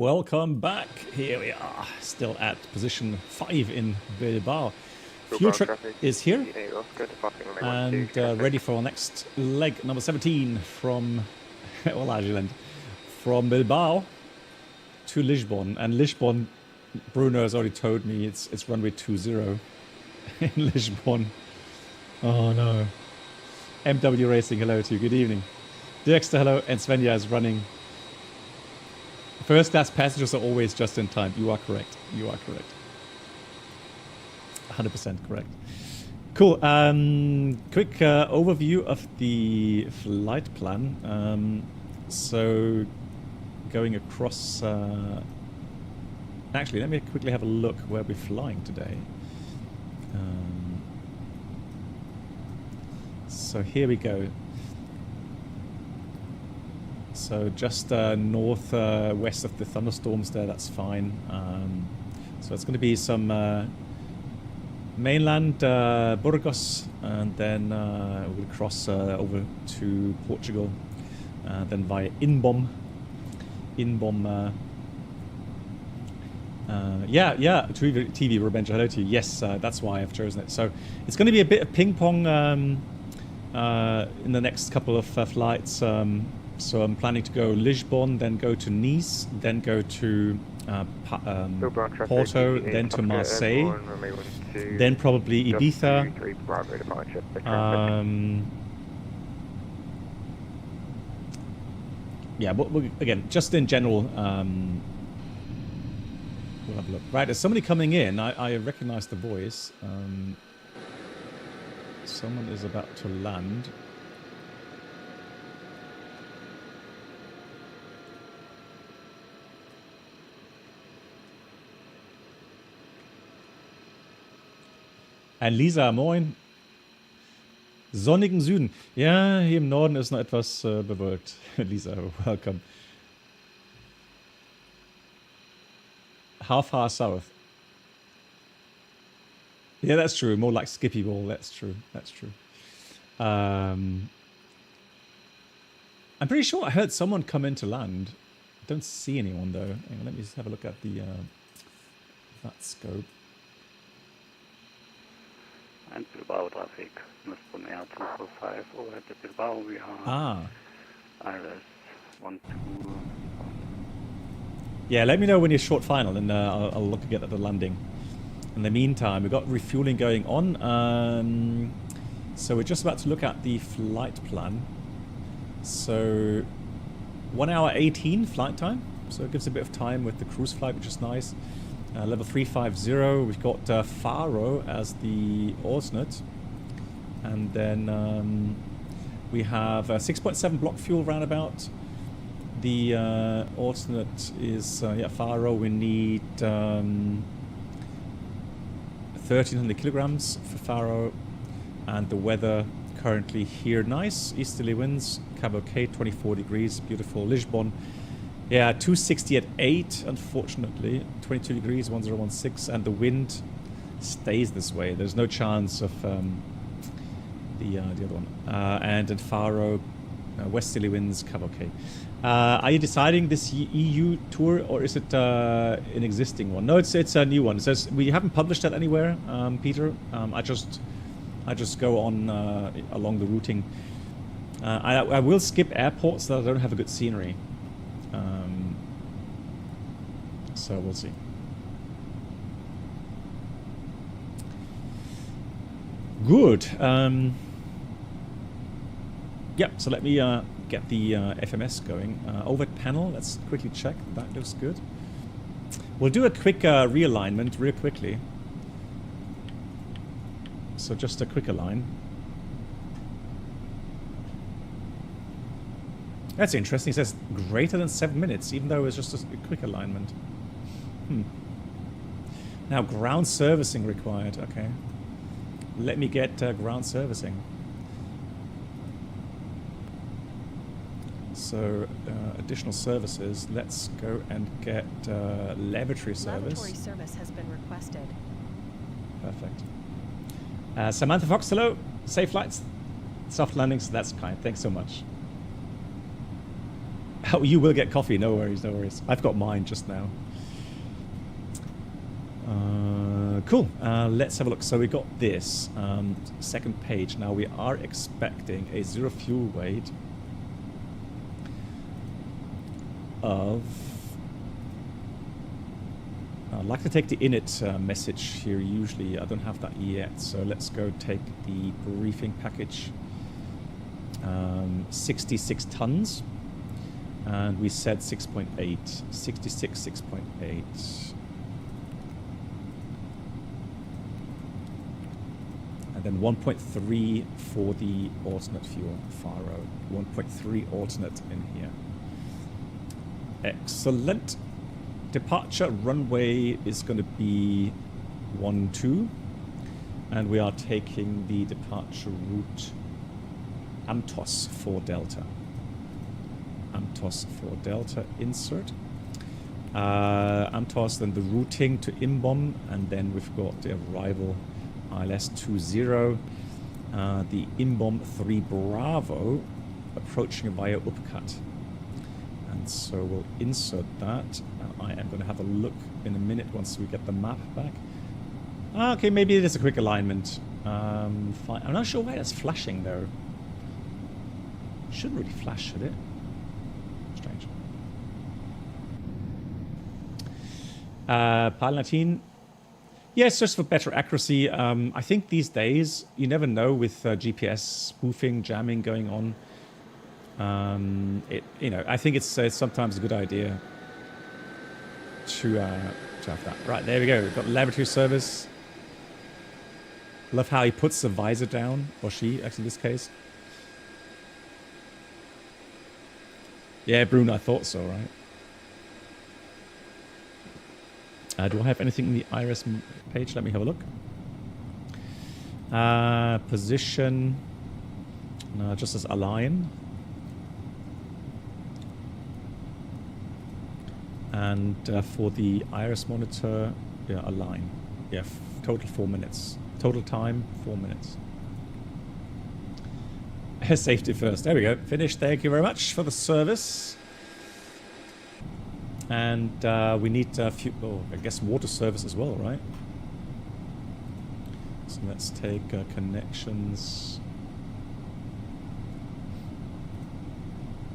Welcome back. Here we are, still at position 5 in Bilbao. Fuel truck is here and ready for our next leg, number 17 from Ireland, from Bilbao to Lisbon. And Lisbon, Bruno has already told me it's runway 20 in Lisbon. Oh no. MW Racing, hello to you. Good evening. Dexter, hello. And Svenja is running. First class passengers are always just in time. You are correct. You are correct. 100% correct. Cool. Quick overview of the flight plan. So going across... actually, let me quickly have a look where we're flying today. So here we go. So just north west of the thunderstorms there, that's fine. So it's going to be some mainland Burgos, and then we'll cross over to Portugal, then via Inbom. Yeah, TV Revenge, hello to you. Yes, that's why I've chosen it. So it's going to be a bit of ping pong in the next couple of flights. So I'm planning to go Lisbon, then go to Nice, then go to Porto, then to Marseille, then probably Ibiza. Yeah, but again, just in general, we'll have a look. Right, there's somebody coming in. I recognize the voice. Someone is about to land. Ein Lisa, moin. Sonnigen Süden. Ja, hier im Norden ist noch etwas bewölkt. Lisa, welcome. How far south? Yeah, that's true. More like Skippy Ball. That's true. That's true. I'm pretty sure I heard someone come in to land. I don't see anyone though. Hang on, let me just have a look at the that scope. And Bilbao traffic, Lisbon Air 245 over at Bilbao. We are ILS 12. Yeah, let me know when you're short final, and I'll look again at the landing. In the meantime, we've got refueling going on. So we're just about to look at the flight plan. So 1 hour 18 flight time. So it gives a bit of time with the cruise flight, which is nice. Level 350, we've got Faro as the alternate, and then we have 6.7 block fuel roundabout. The alternate is Faro. We need 1300 kilograms for Faro, and the weather currently here nice, easterly winds, Cabo Cape 24 degrees, beautiful. Lisbon. Yeah, 260 at 8, unfortunately. 22 degrees, 1016, and the wind stays this way. There's no chance of the other one. And in Faro, westerly winds, Cabo Cape. Are you deciding this EU tour, or is it an existing one? No, it's a new one. It says we haven't published that anywhere, Peter. I just go on along the routing. I will skip airports that don't have a good scenery. So we'll see. Good. Yeah, so let me get the FMS going. Overhead panel, let's quickly check. That looks good. We'll do a quick realignment real quickly. So just a quick align. That's interesting. It says greater than 7 minutes, even though it's just a quick alignment. Now, ground servicing required. Okay. Let me get ground servicing. So, additional services. Let's go and get lavatory service. Lavatory service has been requested. Perfect. Samantha Fox, hello. Safe flights. Soft landings. That's kind. Thanks so much. Oh, you will get coffee. No worries, no worries. I've got mine just now. Cool. Let's have a look. So we got this second page. Now we are expecting a 0 fuel weight of... I'd like to take the init message here usually. I don't have that yet. So let's go take the briefing package. 66 tons. And we said 6.8. 66, 6.8. And then 1.3 for the alternate fuel, Faro. 1.3 alternate in here. Excellent. Departure runway is going to be 12. And we are taking the departure route Amtos for Delta. Amtos for Delta, insert. Amtos, then the routing to Imbom, and then we've got the arrival ILS 20. The Imbom 3 Bravo approaching via Upcut. And so we'll insert that. I am going to have a look in a minute once we get the map back. Okay, maybe it is a quick alignment. Fine. I'm not sure why that's flashing though. Shouldn't really flash, should it? Strange. Palantine. Yes, just for better accuracy. I think these days, you never know with GPS spoofing, jamming going on. I think it's sometimes a good idea to have that. Right, there we go. We've got laboratory service. Love how he puts the visor down, or she, actually in this case. Yeah, Bruno, I thought so, right? Do I have anything in the iris page? Let me have a look. Position. No, just as align. And for the iris monitor, yeah, align. Yeah, total 4 minutes. Total time, 4 minutes. Safety first. There we go. Finished. Thank you very much for the service. And we need I guess water service as well, right? So let's take connections.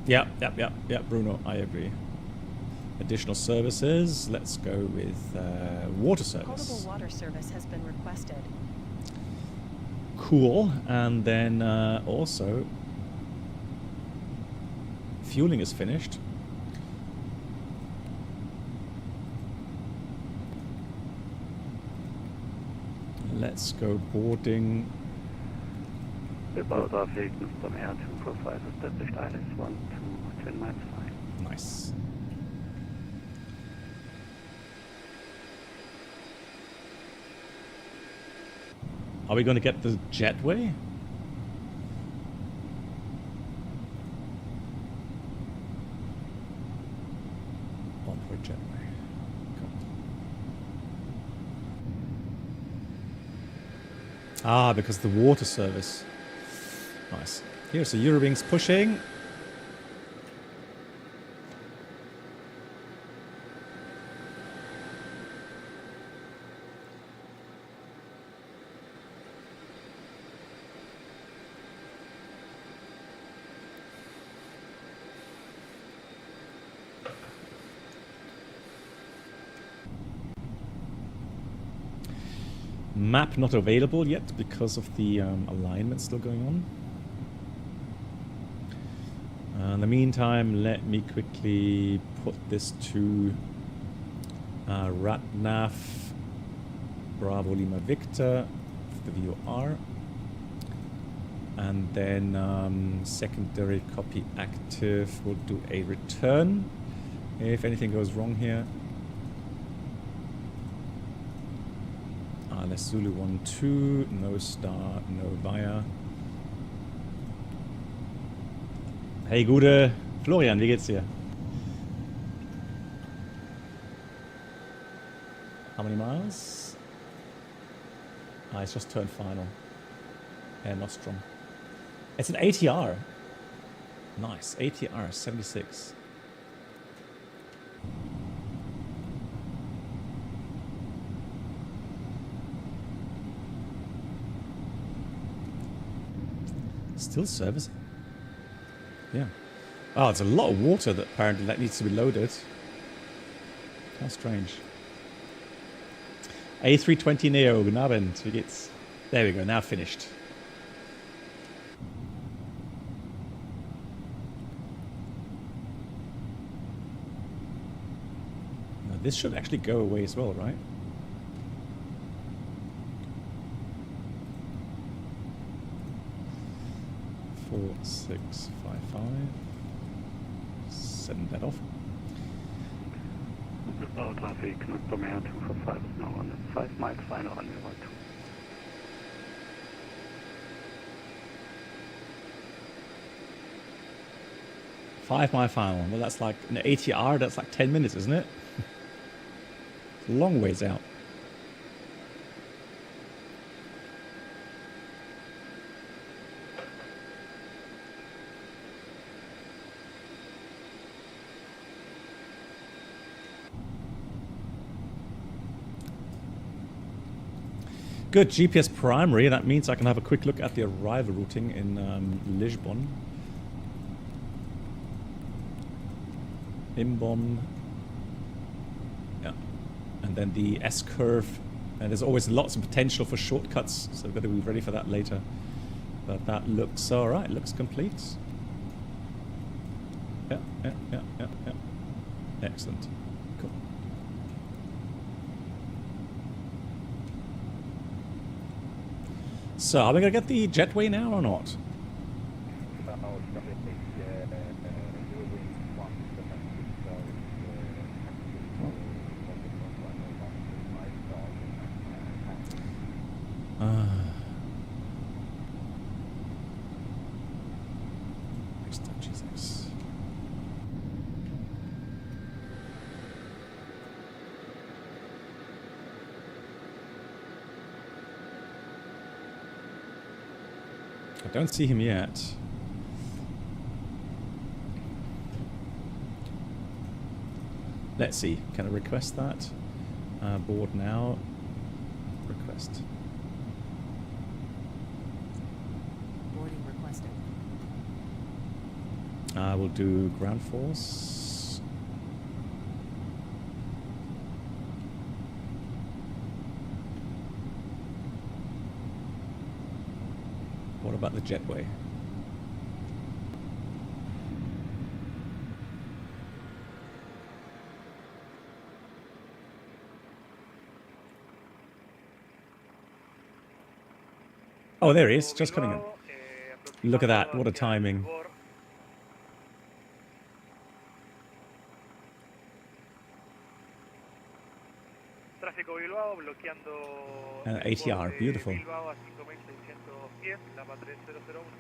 Yeah, Bruno, I agree. Additional services. Let's go with water service. Potable water service has been requested. Cool. And then also fueling is finished. Let's go boarding. Bilbao Traffic, Lisbon Air 245, established ILS 1 to 10 miles flight. Nice. Are we going to get the jetway? Onward jetway. Cool. Ah, because the water service. Nice. Here's the Eurowings pushing. Map not available yet because of the alignment still going on. In the meantime, let me quickly put this to RATNAV Bravo Lima Victor for the VOR. And then secondary copy active. We'll do a return if anything goes wrong here. Zulu 1-2, no star, no via. Hey, gute Florian, wie geht's dir? How many miles? It's just turned final. Air Nostrum. It's an ATR. Nice, ATR 76. Still servicing. Yeah. Oh, it's a lot of water that apparently that needs to be loaded. How strange. A320neo, guten Abend. Wie geht's? There we go, now finished. Now this should actually go away as well, right? Four, 6, 5, 5. Send that off. Bilbao traffic, not Domain 245 is now on the 5 miles final runway 12. 5 mile final. Well, that's like an ATR. That's like 10 minutes, isn't it? It's a long ways out. Good, GPS primary. That means I can have a quick look at the arrival routing in Lisbon. Imbom. Yeah. And then the S-curve. And there's always lots of potential for shortcuts, so we've got to be ready for that later. But that looks alright, looks complete. Yeah. Excellent. Cool. So, are we going to get the jetway now or not? I don't see him yet. Let's see. Can I request that? Board now. Request. Boarding requested. We'll do ground force. What about the jetway? Oh, there he is, just coming in. Look at that, what a timing. ATR, beautiful.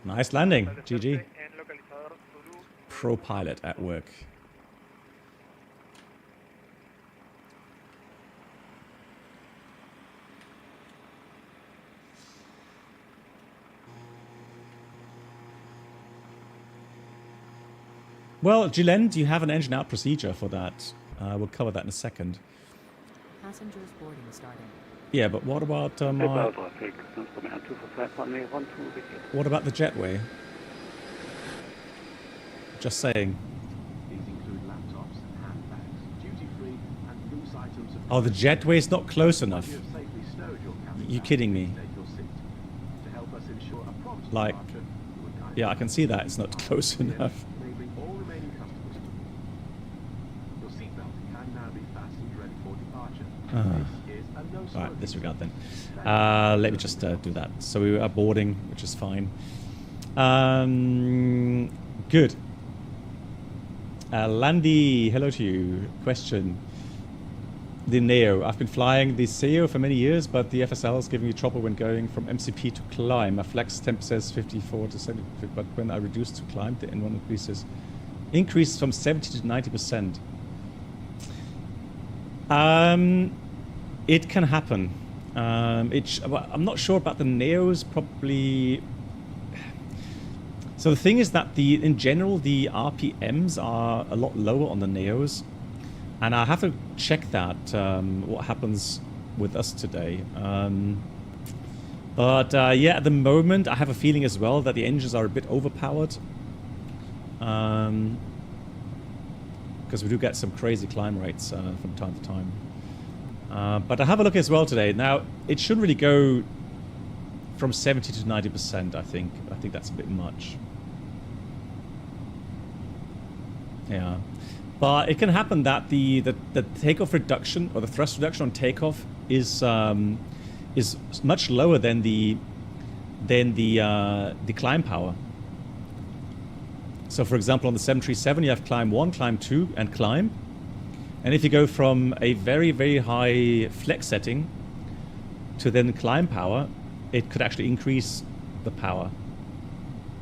Nice landing, GG. Pro pilot at work. Well, Gillen, do you have an engine out procedure for that? We'll cover that in a second. Passengers boarding starting. Yeah, but what about what about the jetway? Just saying. These include laptops, handbags, duty-free, and loose items of Oh, the jetway's not close enough. you have safely stowed your cabin You bag kidding me? to your seat. To help us ensure a prompt Like, departure, we would kindly yeah, I can see that it's not close enough. enabling all remaining customers to board. Your seatbelt can now be fastened ready for departure. This is a no Alright, smoking disregard then. zone. Let me just do that. So we are boarding, which is fine. Good. Landy, hello to you. Question. The Neo. I've been flying the CEO for many years, but the FSL is giving me trouble when going from MCP to climb. My flex temp says 54 to 70, but when I reduce to climb, the N1 increases from 70 to 90%. It can happen. I'm not sure about the Neos. Probably. So the thing is that in general the RPMs are a lot lower on the Neos, and I have to check that what happens with us today. But yeah, at the moment, I have a feeling as well that the engines are a bit overpowered. Because we do get some crazy climb rates from time to time. But I have a look as well today. Now, it shouldn't really go from 70 to 90%, I think. I think that's a bit much. Yeah. But it can happen that the takeoff reduction or the thrust reduction on takeoff is much lower than the climb power. So for example, on the 737 you have climb 1, climb 2 and climb. And if you go from a very, very high flex setting to then climb power, it could actually increase the power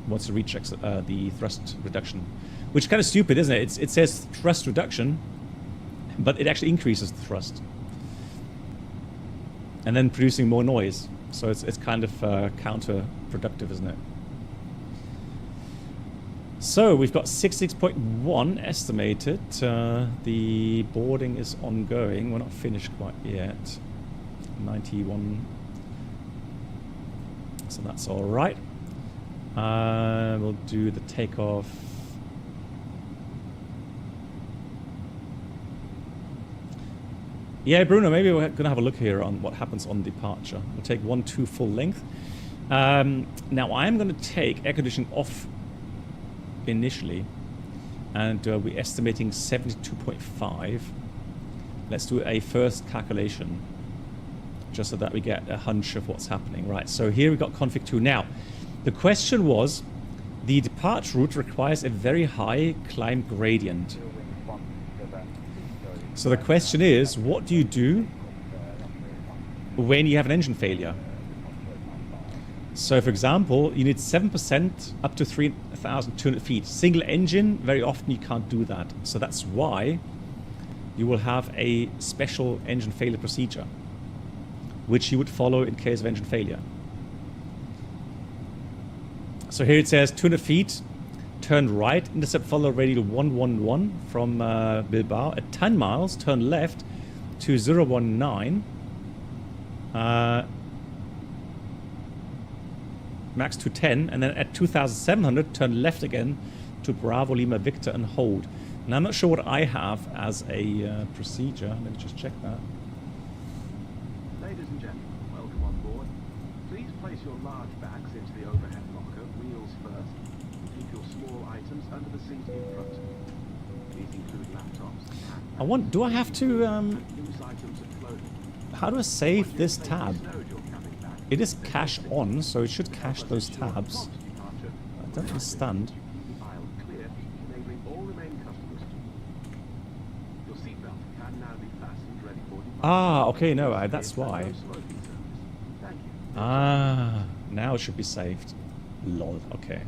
once you reach the thrust reduction. Which is kind of stupid, isn't it? It says thrust reduction, but it actually increases the thrust. And then producing more noise. So it's kind of counterproductive, isn't it? So we've got 66.1 estimated. The boarding is ongoing. We're not finished quite yet. 91. So that's all right. We'll do the takeoff. Yeah, Bruno, maybe we're going to have a look here on what happens on departure. We'll take 1-2 full length. Now I'm going to take air conditioning off initially, and we're estimating 72.5. Let's do a first calculation, just so that we get a hunch of what's happening. Right, so here we've got config 2. Now, the question was, the departure route requires a very high climb gradient. So the question is, what do you do when you have an engine failure? So for example, you need 7% up to 3,200 feet. Single engine, very often you can't do that. So that's why you will have a special engine failure procedure, which you would follow in case of engine failure. So here it says 200 feet, turn right, intercept follow radial 111 from Bilbao. At 10 miles, turn left to 019. Max to 10, and then at 2,700 turn left again to Bravo Lima Victor and hold. And I'm not sure what I have as a procedure. Let me just check that. Ladies and gentlemen, welcome on board. Please place your large bags into the overhead locker, wheels first. Keep your small items under the seat in front. These include laptops. Do I have to loose items of clothing. how do I save this tab? It is cache on, so it should cache those tabs. I don't understand. Ah, okay, no, that's why. Ah, now it should be saved. Lol, okay.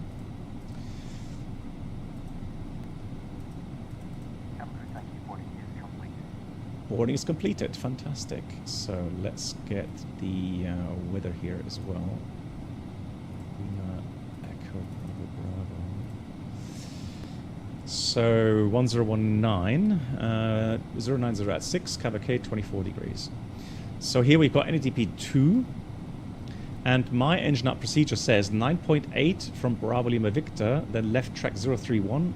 Boarding is completed. Fantastic. So let's get the weather here as well. Echo Bravo. So 1019, 090 at 6, cavalcade 24 degrees. So here we've got NADP 2, and my engine up procedure says 9.8 from Bravo Lima Victor, then left track 031,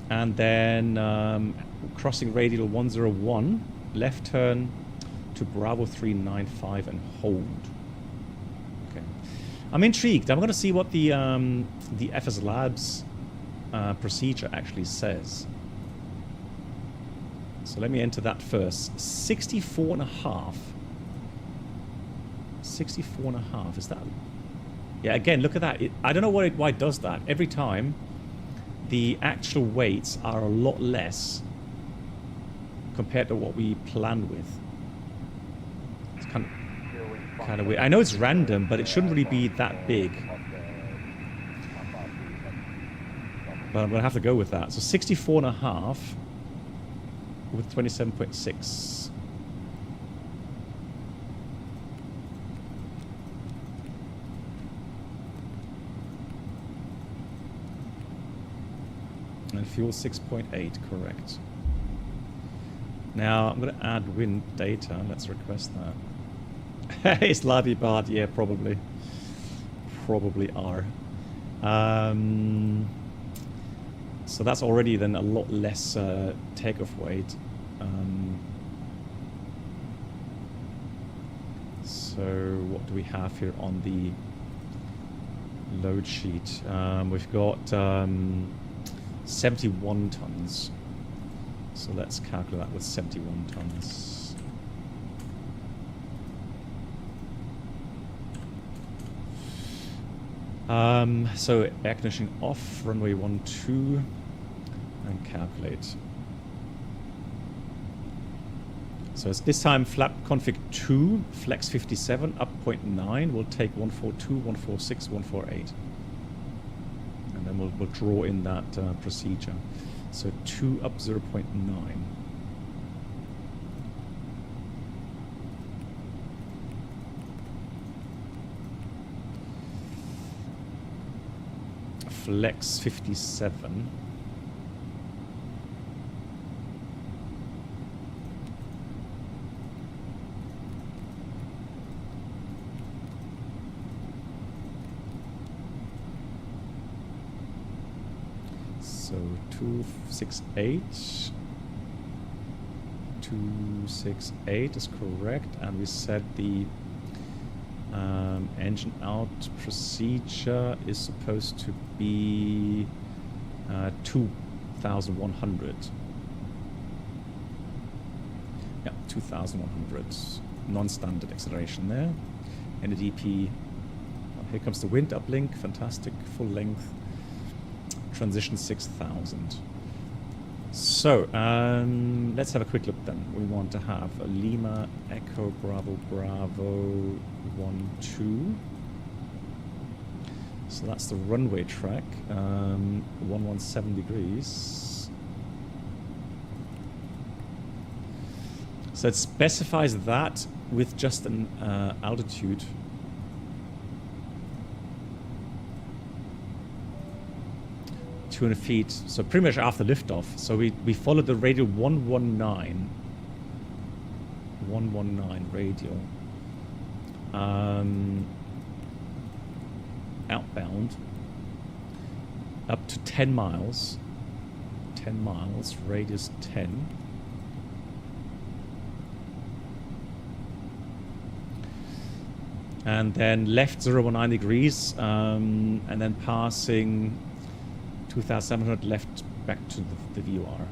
and then crossing radial 101, left turn to Bravo 395 and hold. Okay, I'm intrigued. I'm going to see what the FSLabs procedure actually says. So let me enter that first. 64 and a half. 64 and a half. Is that? Yeah. Again, look at that. I don't know why it does that. Every time, the actual weights are a lot less compared to what we planned with. It's kind of weird. I know it's random, but it shouldn't really be that big. But I'm going to have to go with that. So 64 and a half with 27.6. And fuel 6.8, correct. Now I'm going to add wind data. Let's request that. It's Ladybad, yeah, probably. Probably are. So that's already then a lot less takeoff weight. So what do we have here on the load sheet? We've got 71 tons. So let's calculate that with 71 tons. So air conditioning off, runway 12, and calculate. So it's this time flap config 2, flex 57, up 0.9. We'll take 142, 146, 148. And then we'll draw in that procedure. So 2 up 0.9. Flex 57. So 268. 268 is correct, and we said the engine out procedure is supposed to be 2,100. Yeah, 2,100. Non-standard acceleration there. NADP. Oh, here comes the wind uplink. Fantastic. Full length. Transition 6,000. So, let's have a quick look then. We want to have a Lima Echo Bravo Bravo 12. So that's the runway track, 117 degrees. So it specifies that with just an altitude. Feet, so pretty much after liftoff. So we followed the radial 119 radial outbound up to 10 miles, radius 10. And then left 019 degrees, and then passing 2,700 left back to the VOR.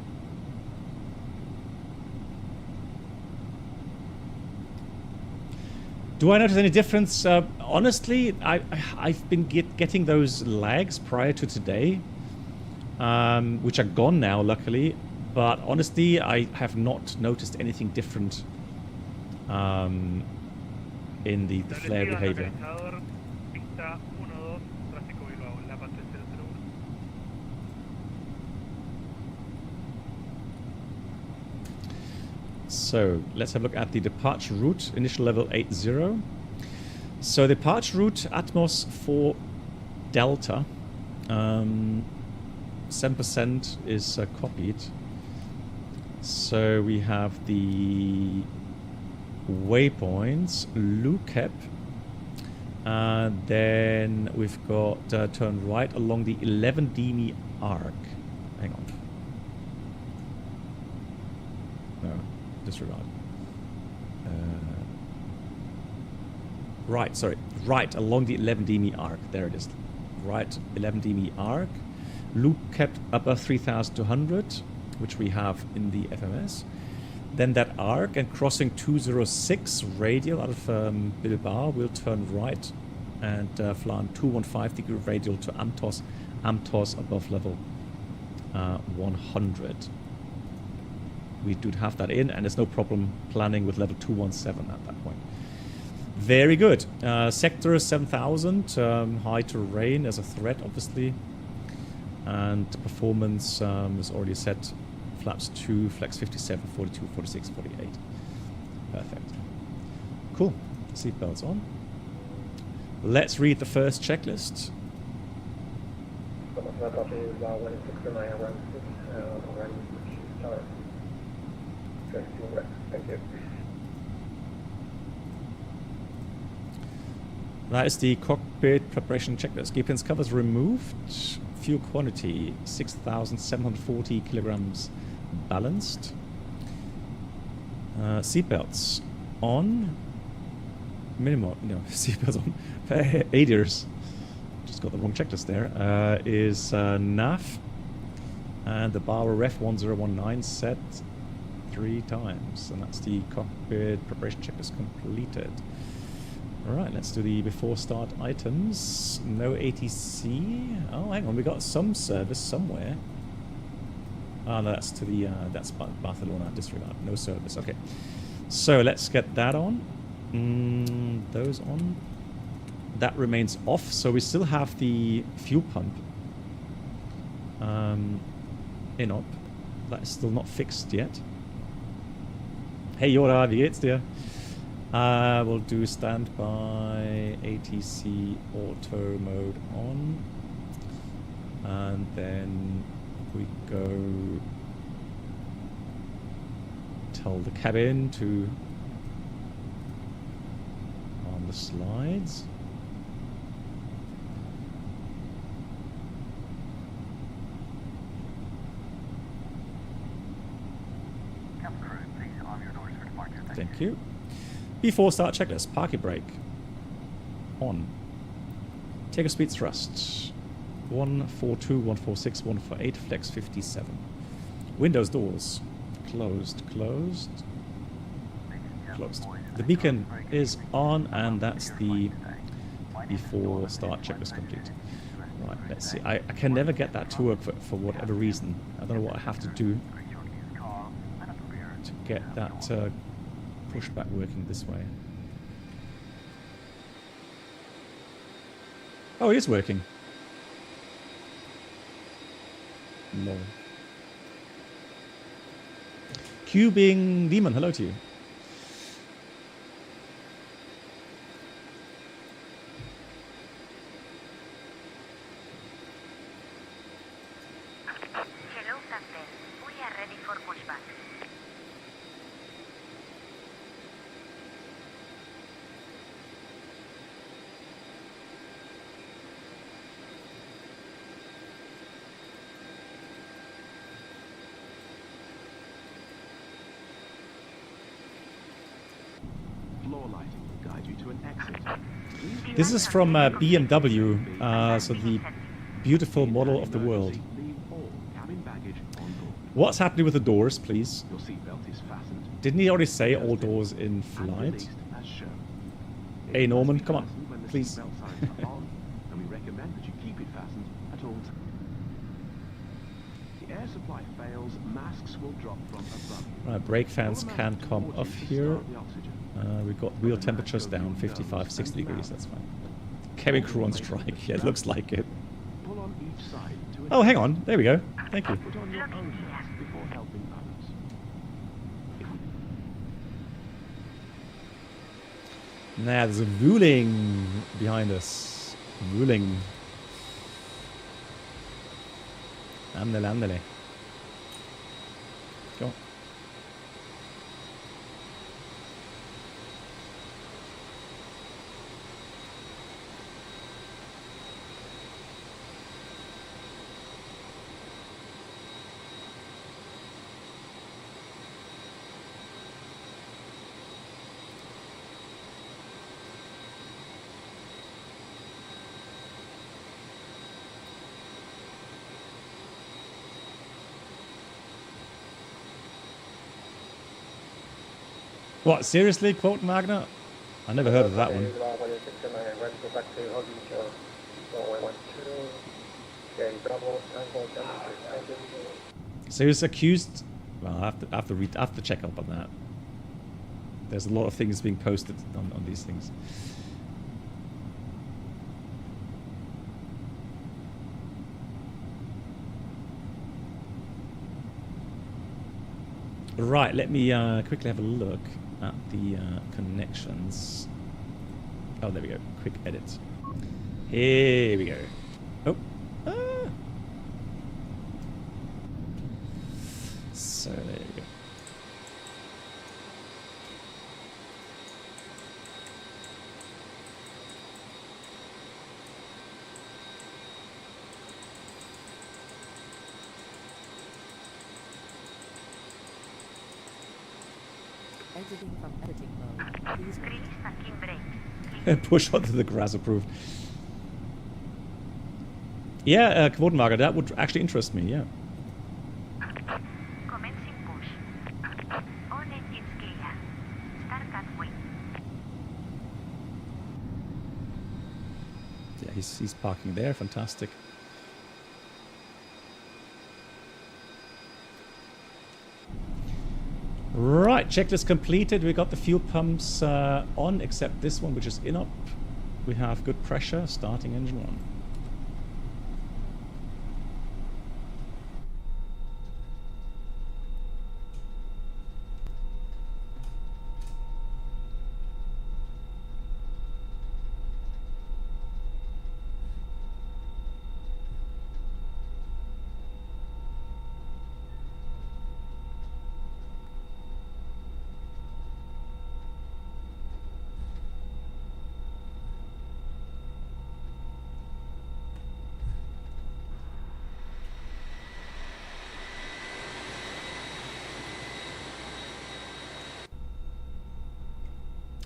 Do I notice any difference? Honestly, I've been getting those lags prior to today, which are gone now, luckily. But honestly, I have not noticed anything different in the flare behavior. So let's have a look at the departure route, initial level 80. So departure route, Atmos for Delta, 7% is copied. So we have the waypoints, LEBB, then we've got turn right along the 11 demi arc. Hang on. No. Disregard. Right, sorry. Right along the 11 demi arc. There it is. Right, 11 demi arc. Loop kept above 3,200, which we have in the FMS. Then that arc and crossing 206 radial out of Bilbao, we'll turn right and fly on 215 degree radial to Amtos. Amtos above level 100. We do have that in, and there's no problem planning with level 217 at that point. Very good. Sector 7,000, high terrain as a threat, obviously. And performance is already set. Flaps 2, flex 57, 42, 46, 48. Perfect. Cool. Seatbelts on. Let's read the first checklist. Thank you. That is the cockpit preparation checklist. Gear pins covers removed. Fuel quantity 6,740 kilograms balanced. Seatbelts on. Minimum, no, seatbelts on. ADIRS. Just got the wrong checklist there. Is NAF. And the bar ref 1019 set 3 times. And that's the cockpit preparation checklist completed. Alright, let's do the before start items. No ATC. Oh, hang on, we got some service somewhere. Ah, no, that's to the, that's Barcelona, disregard. No service, okay. So let's get that on. Those on. That remains off, so we still have the fuel pump. In op. That is still not fixed yet. Hey Jora, wie geht's dir? We'll do standby ATC auto mode on, and then we go tell the cabin to on the slides. Thank you. Before start checklist, parking brake on. Takeoff speed thrust 142, 146, 148, flex 57. Windows doors closed, closed, closed. The beacon is on, and that's the before start checklist complete. Right, let's see. I can never get that to work for whatever reason. I don't know what I have to do to get that pushback working this way. Oh, it is working. No. Cubing Demon, hello to you. Hello, Captain. We are ready for pushback. Floor lighting will guide you to an exit. This is from BMW, so the beautiful model of the world. Leave all cabin baggage on board. What's happening with the doors, please? Your seatbelt is fastened. Didn't he already say all doors in And flight? released as shown. Hey, It Norman, must be come on, fastened when the please. seatbelt signs are on, and we recommend that you keep it fastened at all times. The air supply fails, masks will drop from above. Right, brake fans can come off here. The oxygen. We've got wheel temperatures down 55, 60 degrees, that's fine. Cabin crew on strike, yeah, it looks like it. Pull on each side to Oh, hang on, there we go. Thank you. put on your own mask before helping others. Nah, there's a ruling behind us. Ruling. Ándale, ándale. Go. What, seriously, quote Magna? I never heard of that one. So he was accused. Well, I have to check up on that. There's a lot of things being posted on these things. Right, let me quickly have a look at the connections. Oh, there we go. Quick edit. Here we go. Oh. Ah. So there you go. Exiting from editing mode. Please wait. Release parking brakes. Push onto the grass approved. Yeah, Quotenwagen, that would actually interest me, yeah. Commencing push. All engines clear. Start at wing. Yeah, he's parking there, fantastic. Right, checklist completed. We got the fuel pumps on, except this one, which is in up. We have good pressure, starting engine 1.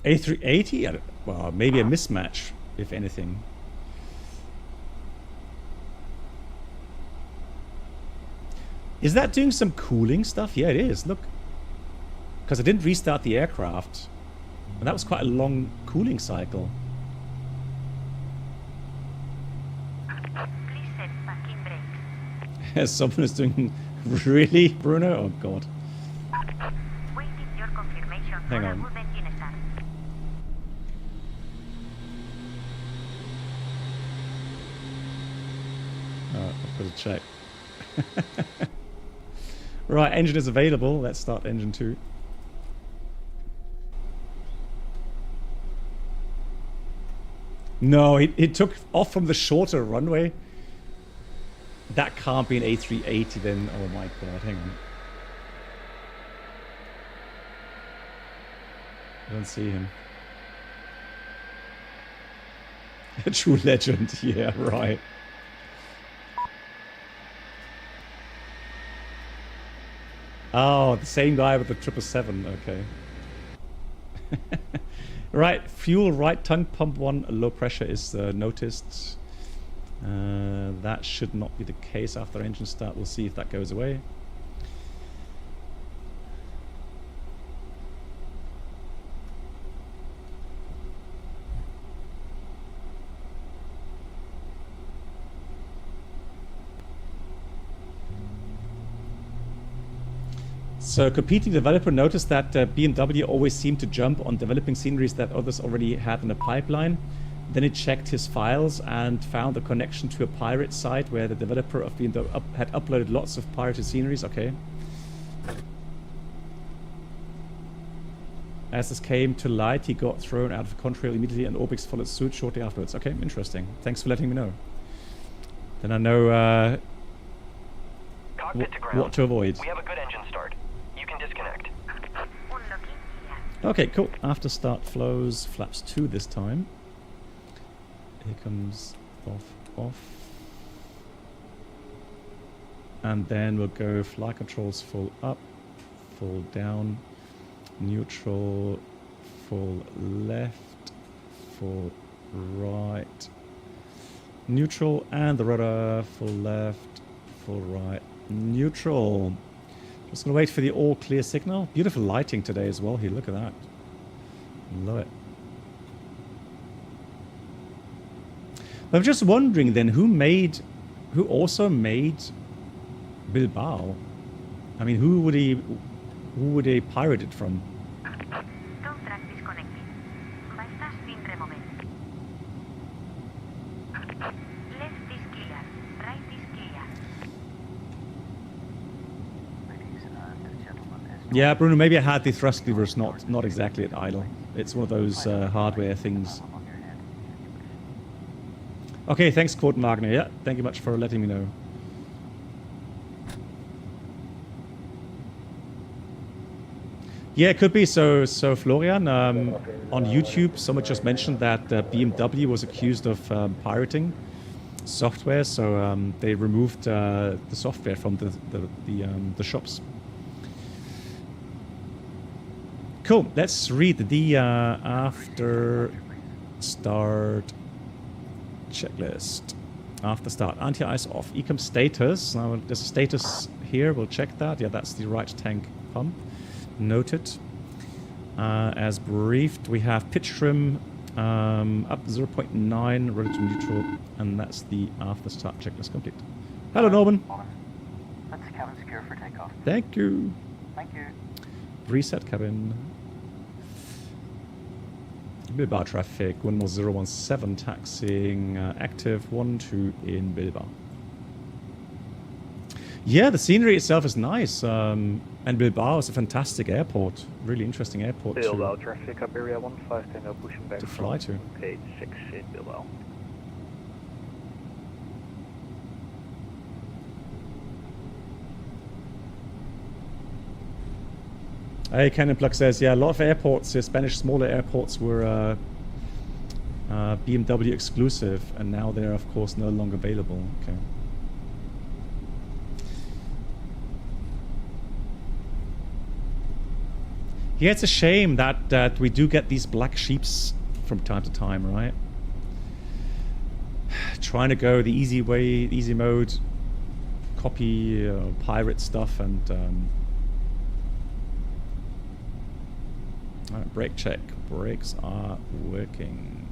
A380? Well, maybe a mismatch, if anything. Is that doing some cooling stuff? Yeah, it is. Look. Because I didn't restart the aircraft. And that was quite a long cooling cycle. Please set parking brakes. Someone is doing... Really, Bruno? Oh, God. Waiting your confirmation Hang for on. a good engine start. I've got to check. Right, engine is available. Let's start engine 2. No, it took off from the shorter runway. That can't be an A380 then. Oh my God, hang on. I don't see him. A true legend. Yeah, right. Oh, the same guy with the 777. Okay. Right, fuel right tank pump 1 low pressure is noticed. That should not be the case after engine start. We'll see if that goes away. So competing developer noticed that BMW always seemed to jump on developing sceneries that others already had in the pipeline. Then he checked his files and found a connection to a pirate site where the developer of BMW had uploaded lots of pirated sceneries. Okay. As this came to light, he got thrown out of contrail immediately and Orbix followed suit shortly afterwards. Okay, interesting. Thanks for letting me know. Then I know what to avoid. We have a good engine start. You can disconnect. Okay, cool. After start flows, flaps 2 this time. Here comes off. And then we'll go flight controls full up, full down, neutral, full left, full right, neutral, and the rudder, full left, full right, neutral. Just gonna wait for the all clear signal. Beautiful lighting today as well here, look at that. Love it. I'm just wondering then, who also made Bilbao? I mean, who would they pirate it from? Contract disconnected. Bypass pin removed. Left is clear. Right is clear. Yeah, Bruno, maybe I had the thrust levers not exactly at idle. It's one of those hardware things. Okay, thanks, Quote Magna. Yeah, thank you much for letting me know. Yeah, it could be. So Florian, on YouTube, someone just mentioned that BMW was accused of pirating software, so they removed the software from the shops. Cool. Let's read the after start checklist. After start, anti-ice off. Ecom status. Now there's a status here. We'll check that. Yeah, that's the right tank pump. Noted. As briefed, we have pitch trim up 0.9, relative neutral, and that's the after start checklist complete. Hello, Norman. Let's cabin secure for takeoff. Thank you. Thank you. Reset cabin. Bilbao traffic, 11017 taxiing active, 12 in Bilbao. Yeah, the scenery itself is nice, and Bilbao is a fantastic airport, really interesting airport Bilbao traffic, Iberia 15 Tango pushing back to fly to. Gate 6 in Bilbao. Hey, Cannon Plug says, yeah, a lot of airports, Spanish smaller airports were BMW exclusive, and now they're, of course, no longer available. Okay. Yeah, it's a shame that we do get these black sheeps from time to time, right? Trying to go the easy way, the easy mode, copy pirate stuff, and all right, brake check. Brakes are working.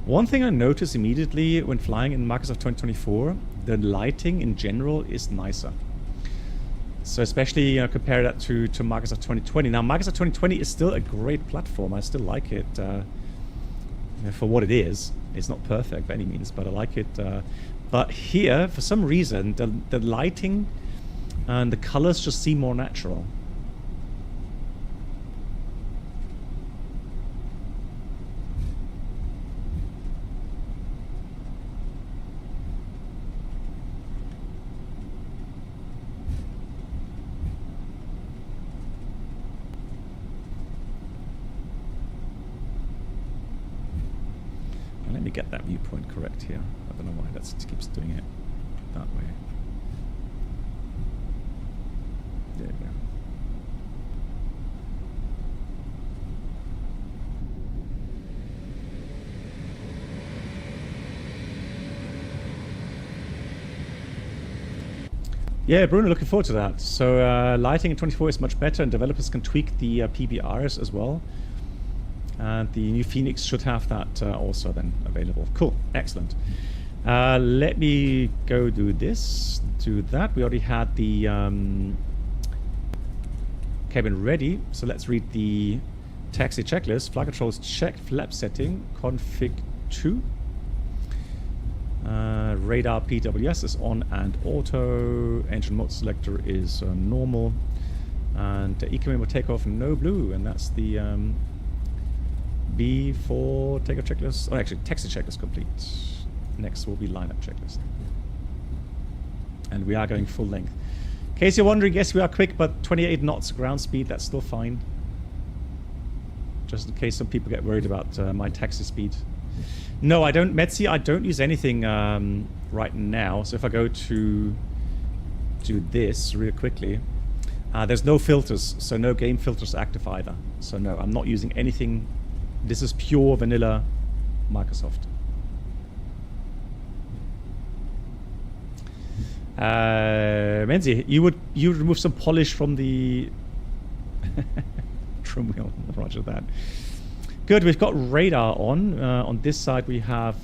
One thing I noticed immediately when flying in Microsoft 2024, the lighting in general is nicer. So especially, you know, compare that to Microsoft 2020. Now, Microsoft 2020 is still a great platform. I still like it for what it is. It's not perfect by any means, but I like it. But here, for some reason, the lighting and the colors just seem more natural. Let me get that viewpoint correct here. I don't know why that keeps doing it that way. There we go. Yeah, Bruno, looking forward to that. So lighting in 24 is much better, and developers can tweak the PBRs as well. And the new Phoenix should have that also then available. Cool, excellent. Let me go do this, do that. We already had the cabin ready, so let's read the taxi checklist. Flight controls checked, flap setting, config 2. Radar PWS is on and auto. Engine mode selector is normal. And eco takeoff no blue, and that's the B4 takeoff checklist. Oh, actually, taxi checklist complete. Next will be lineup checklist. And we are going full length. In case you're wondering, yes, we are quick, but 28 knots ground speed, that's still fine. Just in case some people get worried about my taxi speed. No, I don't, Metzi, I don't use anything right now. So if I go to do this real quickly, there's no filters, so no game filters active either. So no, I'm not using anything. This is pure vanilla Microsoft. Menzi, you remove some polish from the trim wheel. Roger that. Good. We've got radar on. On this side, we have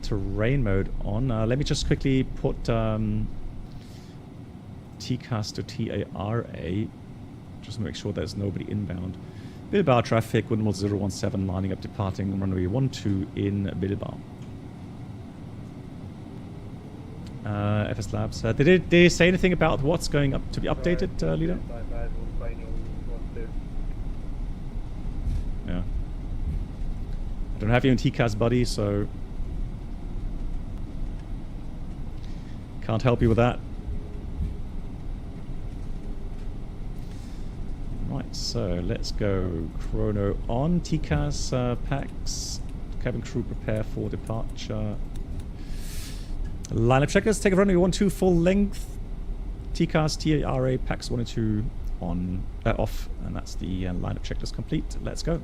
terrain mode on. Let me just quickly put TCAS to TARA, just to make sure there's nobody inbound. Bilbao traffic, 11017 lining up, departing runway 12 in Bilbao. FSLabs. Did they say anything about what's going up to be updated, Lido? Yeah. I don't have you in TCAS, buddy, so can't help you with that. Right, so let's go. Chrono on. TCAS packs. Cabin crew prepare for departure. Lineup checkers. Take a runway 12 full length. TCAS, TARA, PAX 1 and 2 on, off, and that's the lineup checklist complete. Let's go.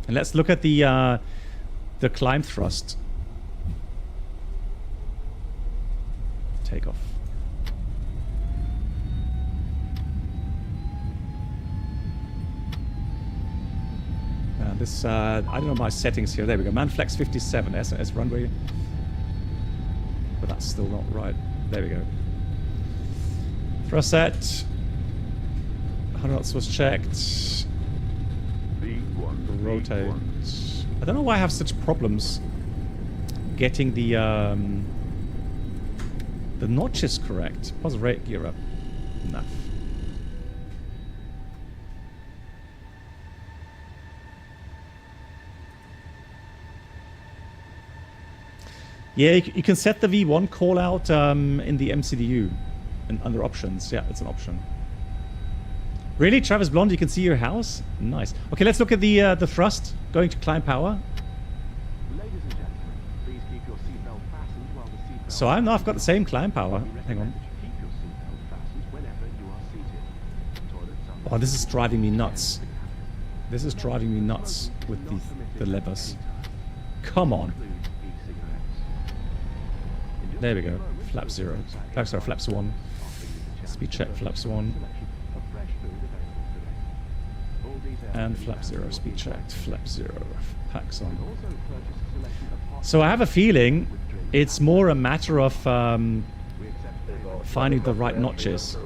And let's look at the climb thrust. Takeoff. This, I don't know my settings here. There we go. Manflex 57, S runway. But that's still not right. There we go. Thrust set. 100 knots was checked. Rotate. I don't know why I have such problems getting the notches correct. Pause rate, gear up. Enough. Yeah, you can set the V1 call out in the MCDU and under options. Yeah, it's an option. Really, Travis Blonde, you can see your house? Nice. Okay, let's look at the thrust going to climb power. Ladies and gentlemen, please keep your seatbelt fastened while the seatbelt. So I've got the same climb power. Hang on. Keep your seatbelt fastened whenever you are seated. Toilets are Oh, this is driving me nuts. This is driving me nuts with the levers. Come on. There we go. Flap 0. Sorry, flaps 1. Speed check, flaps 1. And flap 0, speed checked. Flap 0. Packs on. So I have a feeling it's more a matter of finding the right notches.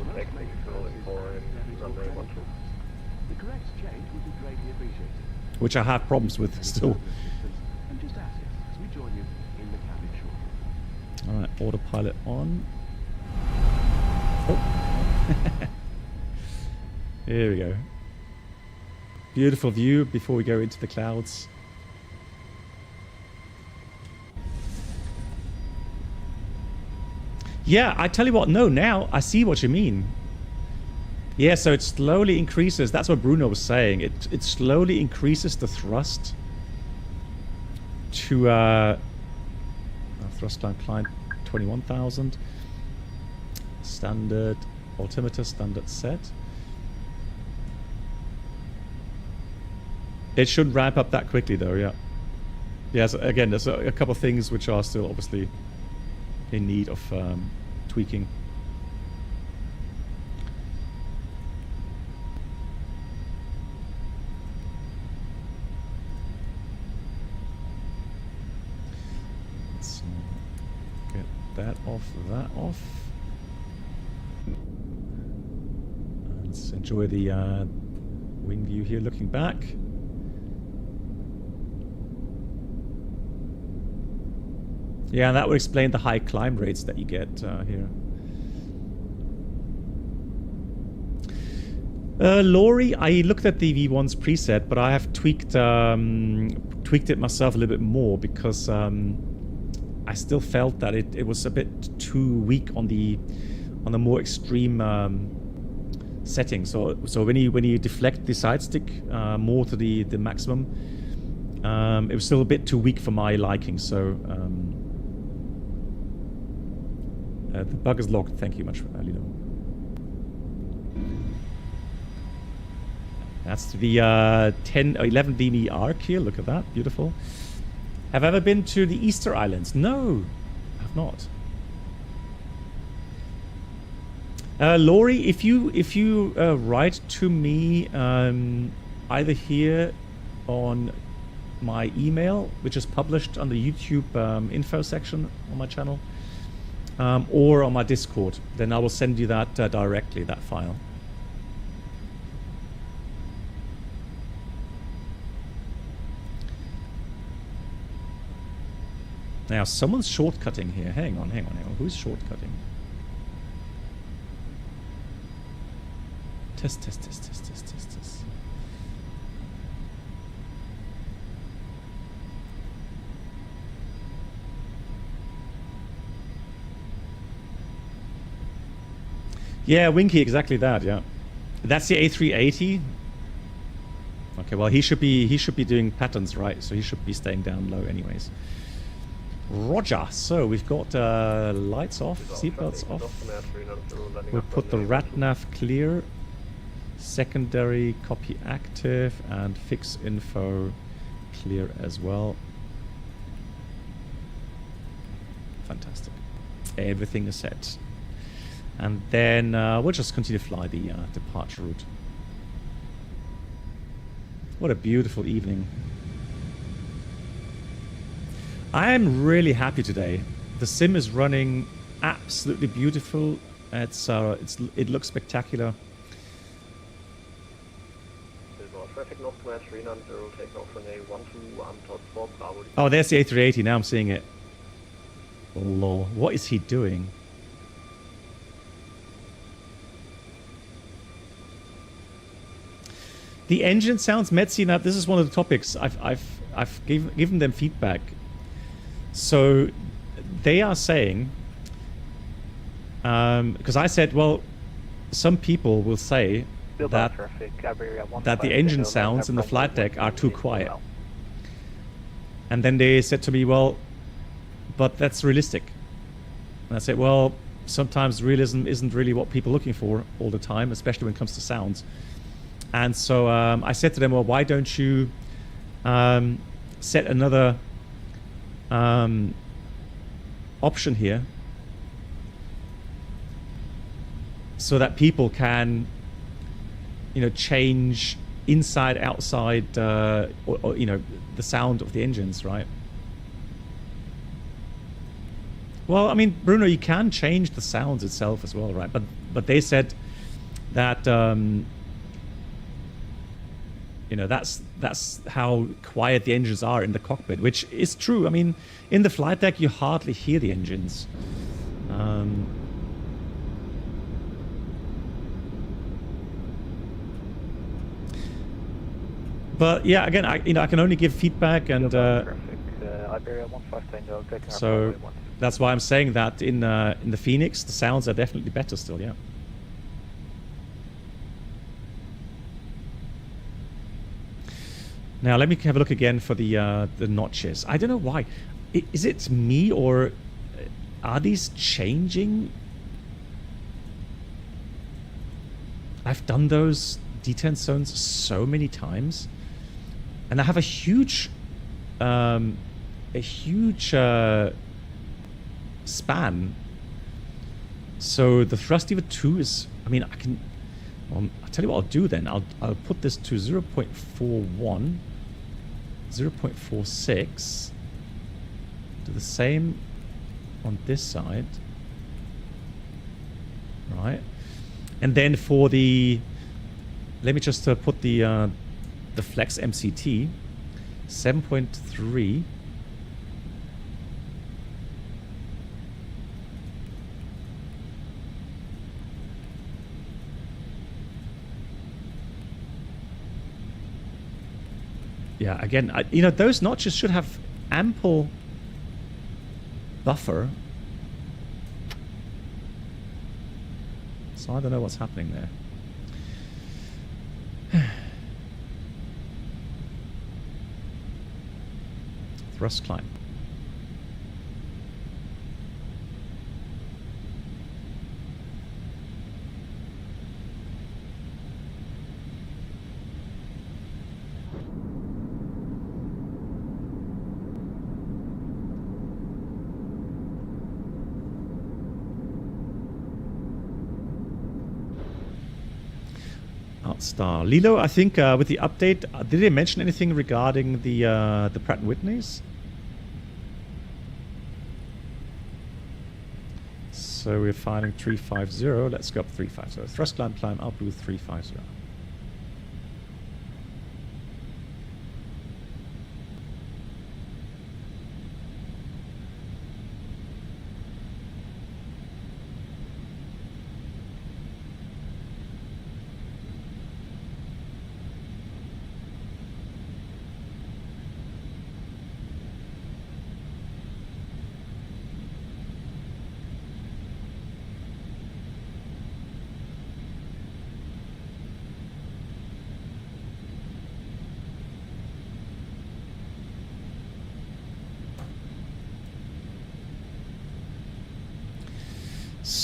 Which I have problems with still. Alright, autopilot on. Oh. Here we go. Beautiful view before we go into the clouds. Yeah, I tell you what, no, now I see what you mean. Yeah, so it slowly increases. That's what Bruno was saying. It slowly increases the thrust to thrust climb client 21,000. Standard altimeter, standard set. It shouldn't ramp up that quickly though, yeah. Yeah, so again, there's a couple of things which are still obviously in need of tweaking. Let's get that off, that off. Let's enjoy the wing view here looking back. Yeah, and that would explain the high climb rates that you get here. Laurie, I looked at the V1's preset, but I have tweaked it myself a little bit more because I still felt that it was a bit too weak on the more extreme settings. So when you deflect the side stick more to the maximum, it was still a bit too weak for my liking. So. The bug is locked. Thank you much, Lino. That's the 11 dB arc here. Look at that. Beautiful. Have I ever been to the Easter Islands? No, I have not. Laurie, if you write to me either here on my email, which is published on the YouTube info section on my channel, or on my Discord, then I will send you that directly, that file. Now, someone's shortcutting here. Hang on. Who's shortcutting? Test. Yeah, Winky, exactly that. Yeah, that's the A380. Okay, well he should be doing patterns, right? So he should be staying down low, anyways. Roger. So we've got lights off, seatbelts off. We'll put the RatNav clear, secondary copy active, and fix info clear as well. Fantastic. Everything is set. And then we'll just continue to fly the departure route. What a beautiful evening. I am really happy today. The sim is running absolutely beautiful. It looks spectacular. Oh, there's the A380. Now I'm seeing it. Oh, Lord. What is he doing? The engine sounds, Metzi, now this is one of the topics. I've given them feedback. So they are saying, because I said, well, some people will say that the engine sounds in the flight deck are too quiet. And then they said to me, well, but that's realistic. And I said, well, sometimes realism isn't really what people are looking for all the time, especially when it comes to sounds. And so I said to them, well, why don't you set another option here so that people can, you know, change inside, outside, or you know, the sound of the engines, right? Well, I mean, Bruno, you can change the sounds itself as well, right? But they said that you know, that's how quiet the engines are in the cockpit, which is true. I mean, in the flight deck, you hardly hear the engines. But yeah, again, I can only give feedback, and so that's why I'm saying that in the Phoenix, the sounds are definitely better still. Yeah. Now let me have a look again for the notches. I don't know why. Is it me, or are these changing? I've done those detent zones so many times, and I have a huge span. So the thrust lever 2 is, I mean, I can. I'll tell you what I'll do then. I'll put this to 0.41. 0.46. Do the same on this side. Right. And then for the, let me just put the flex MCT 7.3. Yeah, again, you know, those notches should have ample buffer. So I don't know what's happening there. Thrust climb. Star. Lilo, I think with the update, did they mention anything regarding the Pratt & Whitneys? So we're firing 350. Let's go up 350. Thrust climb, up to 350.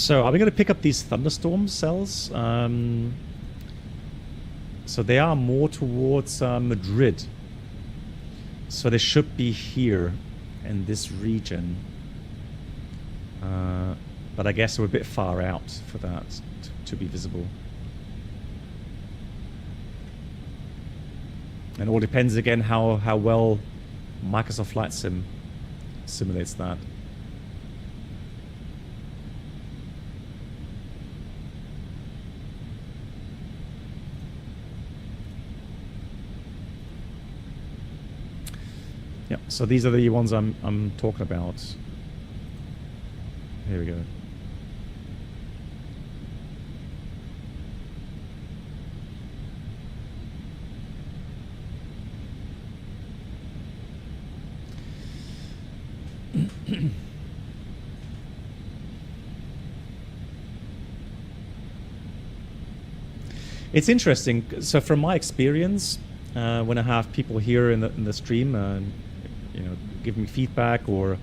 So are we going to pick up these thunderstorm cells? So they are more towards Madrid. So they should be here in this region. But I guess we're a bit far out for that to be visible. And it all depends again how well Microsoft Flight Sim simulates that. Yeah, so these are the ones I'm talking about. Here we go. It's interesting. So from my experience, when I have people here in the stream, you know, giving me feedback or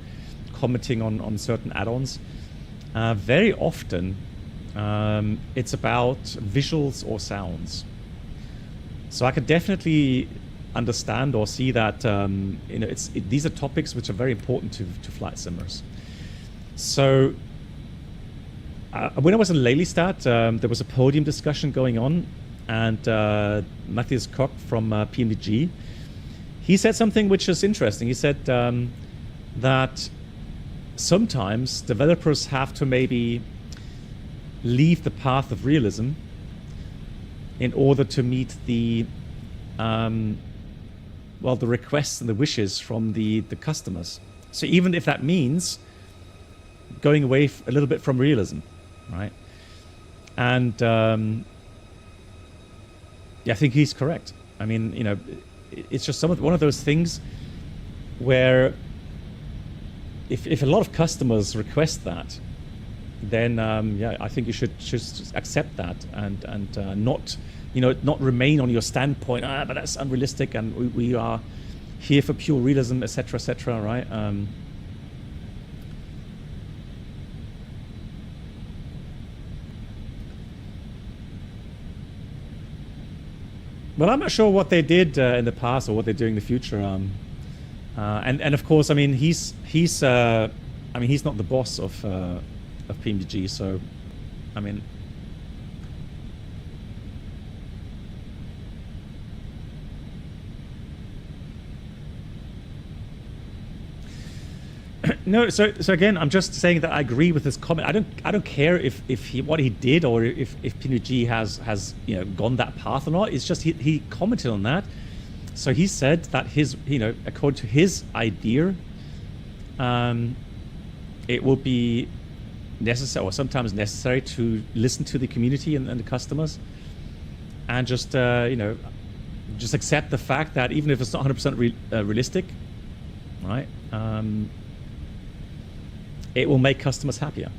commenting on certain add-ons, very often it's about visuals or sounds. So I could definitely understand or see that you know, these are topics which are very important to flight simmers. So when I was in Lelystad, there was a podium discussion going on, and Matthias Koch from PMDG, he said something which is interesting. He said that sometimes developers have to maybe leave the path of realism in order to meet the well, the requests and the wishes from the customers. So even if that means going away a little bit from realism, right? And yeah, I think he's correct. I mean, you know, it's just one of those things where if a lot of customers request that, then yeah, I think you should just accept that and not, you know, not remain on your standpoint. But that's unrealistic, and we are here for pure realism, etc., right? Well, I'm not sure what they did in the past or what they do in the future. And of course, I mean, he's I mean, he's not the boss of PMDG, so I mean. No, so again, I'm just saying that I agree with his comment. I don't care if what he did or if PMDG has you know, gone that path or not. It's just he commented on that. So he said that his, you know, according to his idea, it will be necessary or sometimes necessary to listen to the community and the customers, and just you know, just accept the fact that even if it's not 100% realistic, right? It will make customers happier.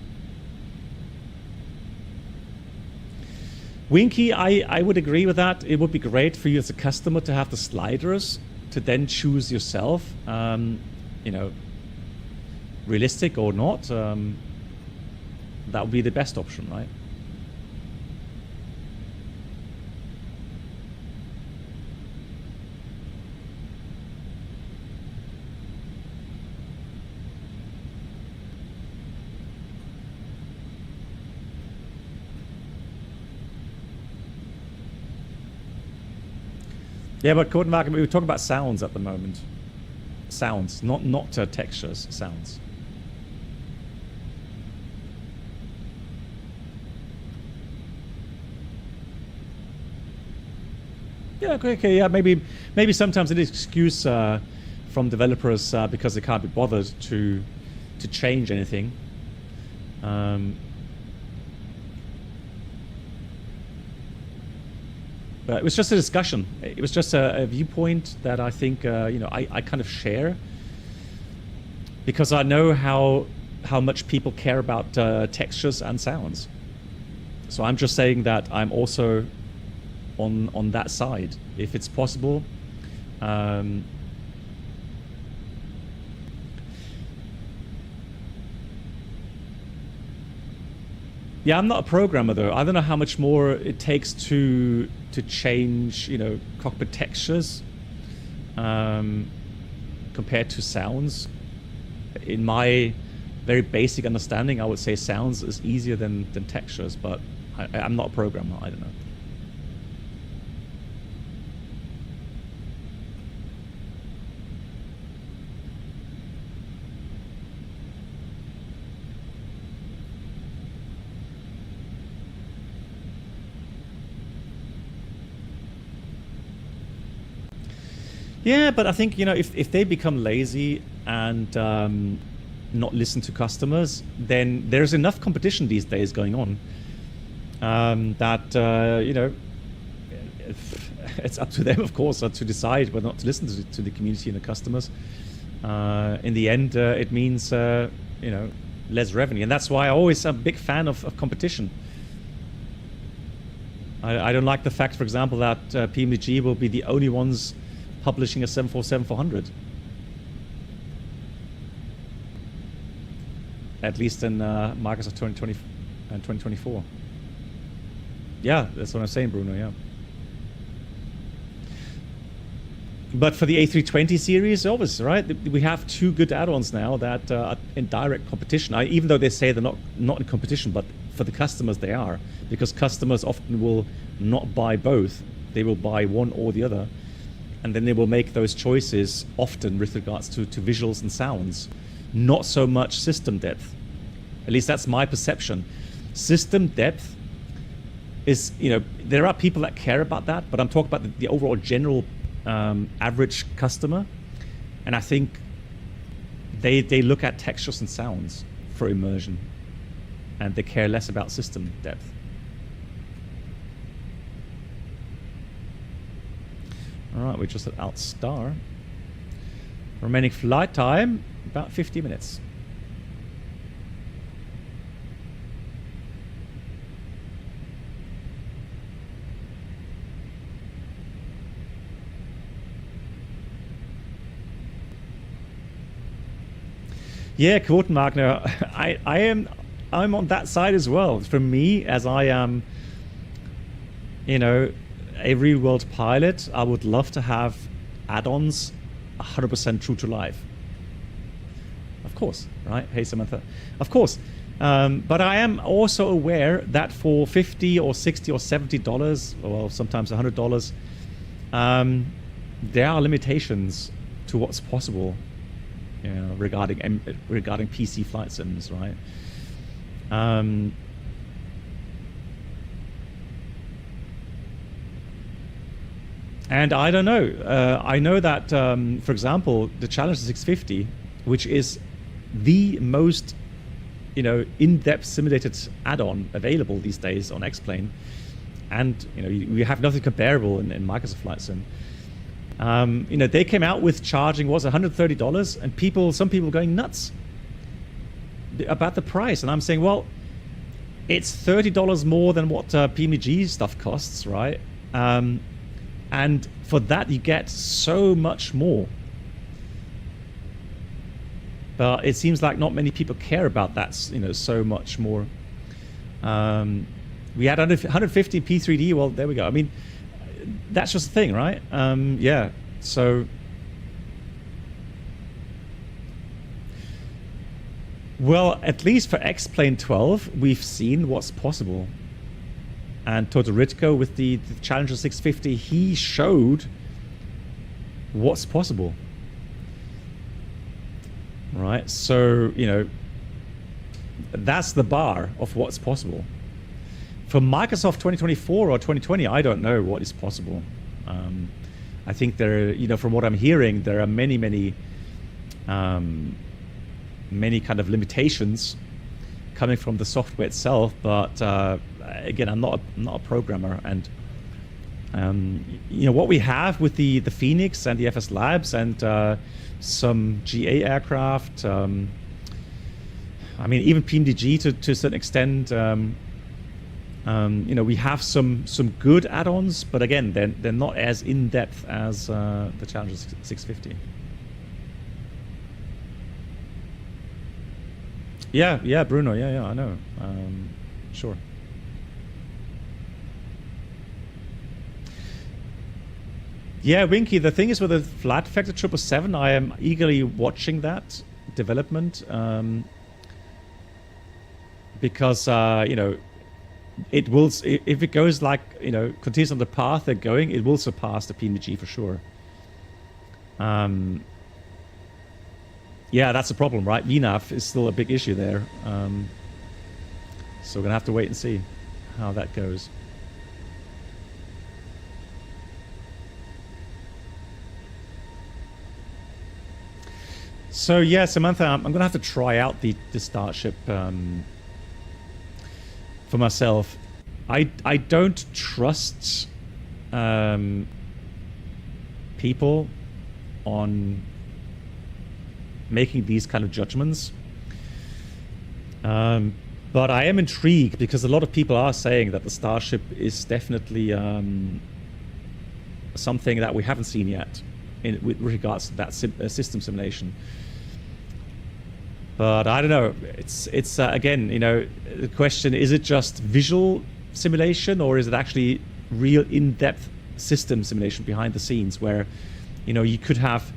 Winky, I would agree with that. It would be great for you as a customer to have the sliders to then choose yourself, you know, realistic or not. That would be the best option, right? Yeah, but Kortenwagen, we were talking about sounds at the moment. Sounds, not textures, sounds. Yeah, okay, yeah, maybe sometimes it is an excuse from developers because they can't be bothered to change anything. But it was just a discussion. It was just a viewpoint that I think you know, I kind of share, because I know how much people care about textures and sounds. So I'm just saying that I'm also on that side, if it's possible. Yeah, I'm not a programmer though. I don't know how much more it takes to change, you know, cockpit textures compared to sounds. In my very basic understanding, I would say sounds is easier than textures, but I'm not a programmer. I don't know. Yeah, but I think, you know, if they become lazy and not listen to customers, then there's enough competition these days going on that, you know, it's up to them, of course, to decide whether or not to listen to the community and the customers. In the end, it means, you know, less revenue. And that's why I always am a big fan of competition. I don't like the fact, for example, that PMG will be the only ones publishing a 747-400. At least in Microsoft 2020 and 2024. Yeah, that's what I'm saying, Bruno, yeah. But for the A320 series, obviously, right? We have two good add-ons now that are in direct competition. Even though they say they're not in competition, but for the customers they are. Because customers often will not buy both. They will buy one or the other. And then they will make those choices often with regards to visuals and sounds. Not so much system depth. At least that's my perception. System depth is, you know, there are people that care about that, but I'm talking about the overall general average customer. And I think they look at textures and sounds for immersion. And they care less about system depth. All right, we're just at Alt Star. Remaining flight time, about 50 minutes. Yeah, Quotenwagner, I'm on that side as well. For me, as I am, you know, a real world pilot, I would love to have add-ons 100% true to life. Of course, right? Hey, Samantha. Of course. But I am also aware that for $50 or $60 or $70, or sometimes $100, there are limitations to what's possible, you know, regarding PC flight sims, right? And I don't know. I know that, for example, the Challenger 650, which is the most, you know, in-depth simulated add-on available these days on X-Plane, and you know, we have nothing comparable in Microsoft Flight Sim. You know, they came out with charging was $130, and some people going nuts about the price, and I'm saying, well, it's $30 more than what PMG stuff costs, right? And for that, you get so much more. But it seems like not many people care about that, you know, so much more. We had 150 P3D. Well, there we go. I mean, that's just the thing, right? Yeah. So, well, at least for X-Plane 12, we've seen what's possible. And Todoritko with the Challenger 650, he showed what's possible. Right? So, you know, that's the bar of what's possible. For Microsoft 2024 or 2020, I don't know what is possible. I think there, you know, from what I'm hearing, there are many kind of limitations coming from the software itself, but again, I'm not a programmer, and you know, what we have with the Phoenix and the FSLabs and some GA aircraft, I mean, even PMDG to a certain extent, you know, we have some good add-ons, but again, they're not as in-depth as the Challenger 650. Yeah, Bruno, yeah, I know. Sure. Yeah, Winky, the thing is with the flat factor 777, I am eagerly watching that development. Because, you know, it will, if it goes like, you know, continues on the path they're going, it will surpass the PMG for sure. Yeah, that's the problem, right? VNAV is still a big issue there. So we're going to have to wait and see how that goes. So yeah, Samantha, I'm going to have to try out the Starship for myself. I don't trust people on making these kind of judgments. But I am intrigued because a lot of people are saying that the Starship is definitely something that we haven't seen yet with regards to that system simulation. But I don't know. It's again, you know, the question, is it just visual simulation or is it actually real in-depth system simulation behind the scenes where, you know, you could have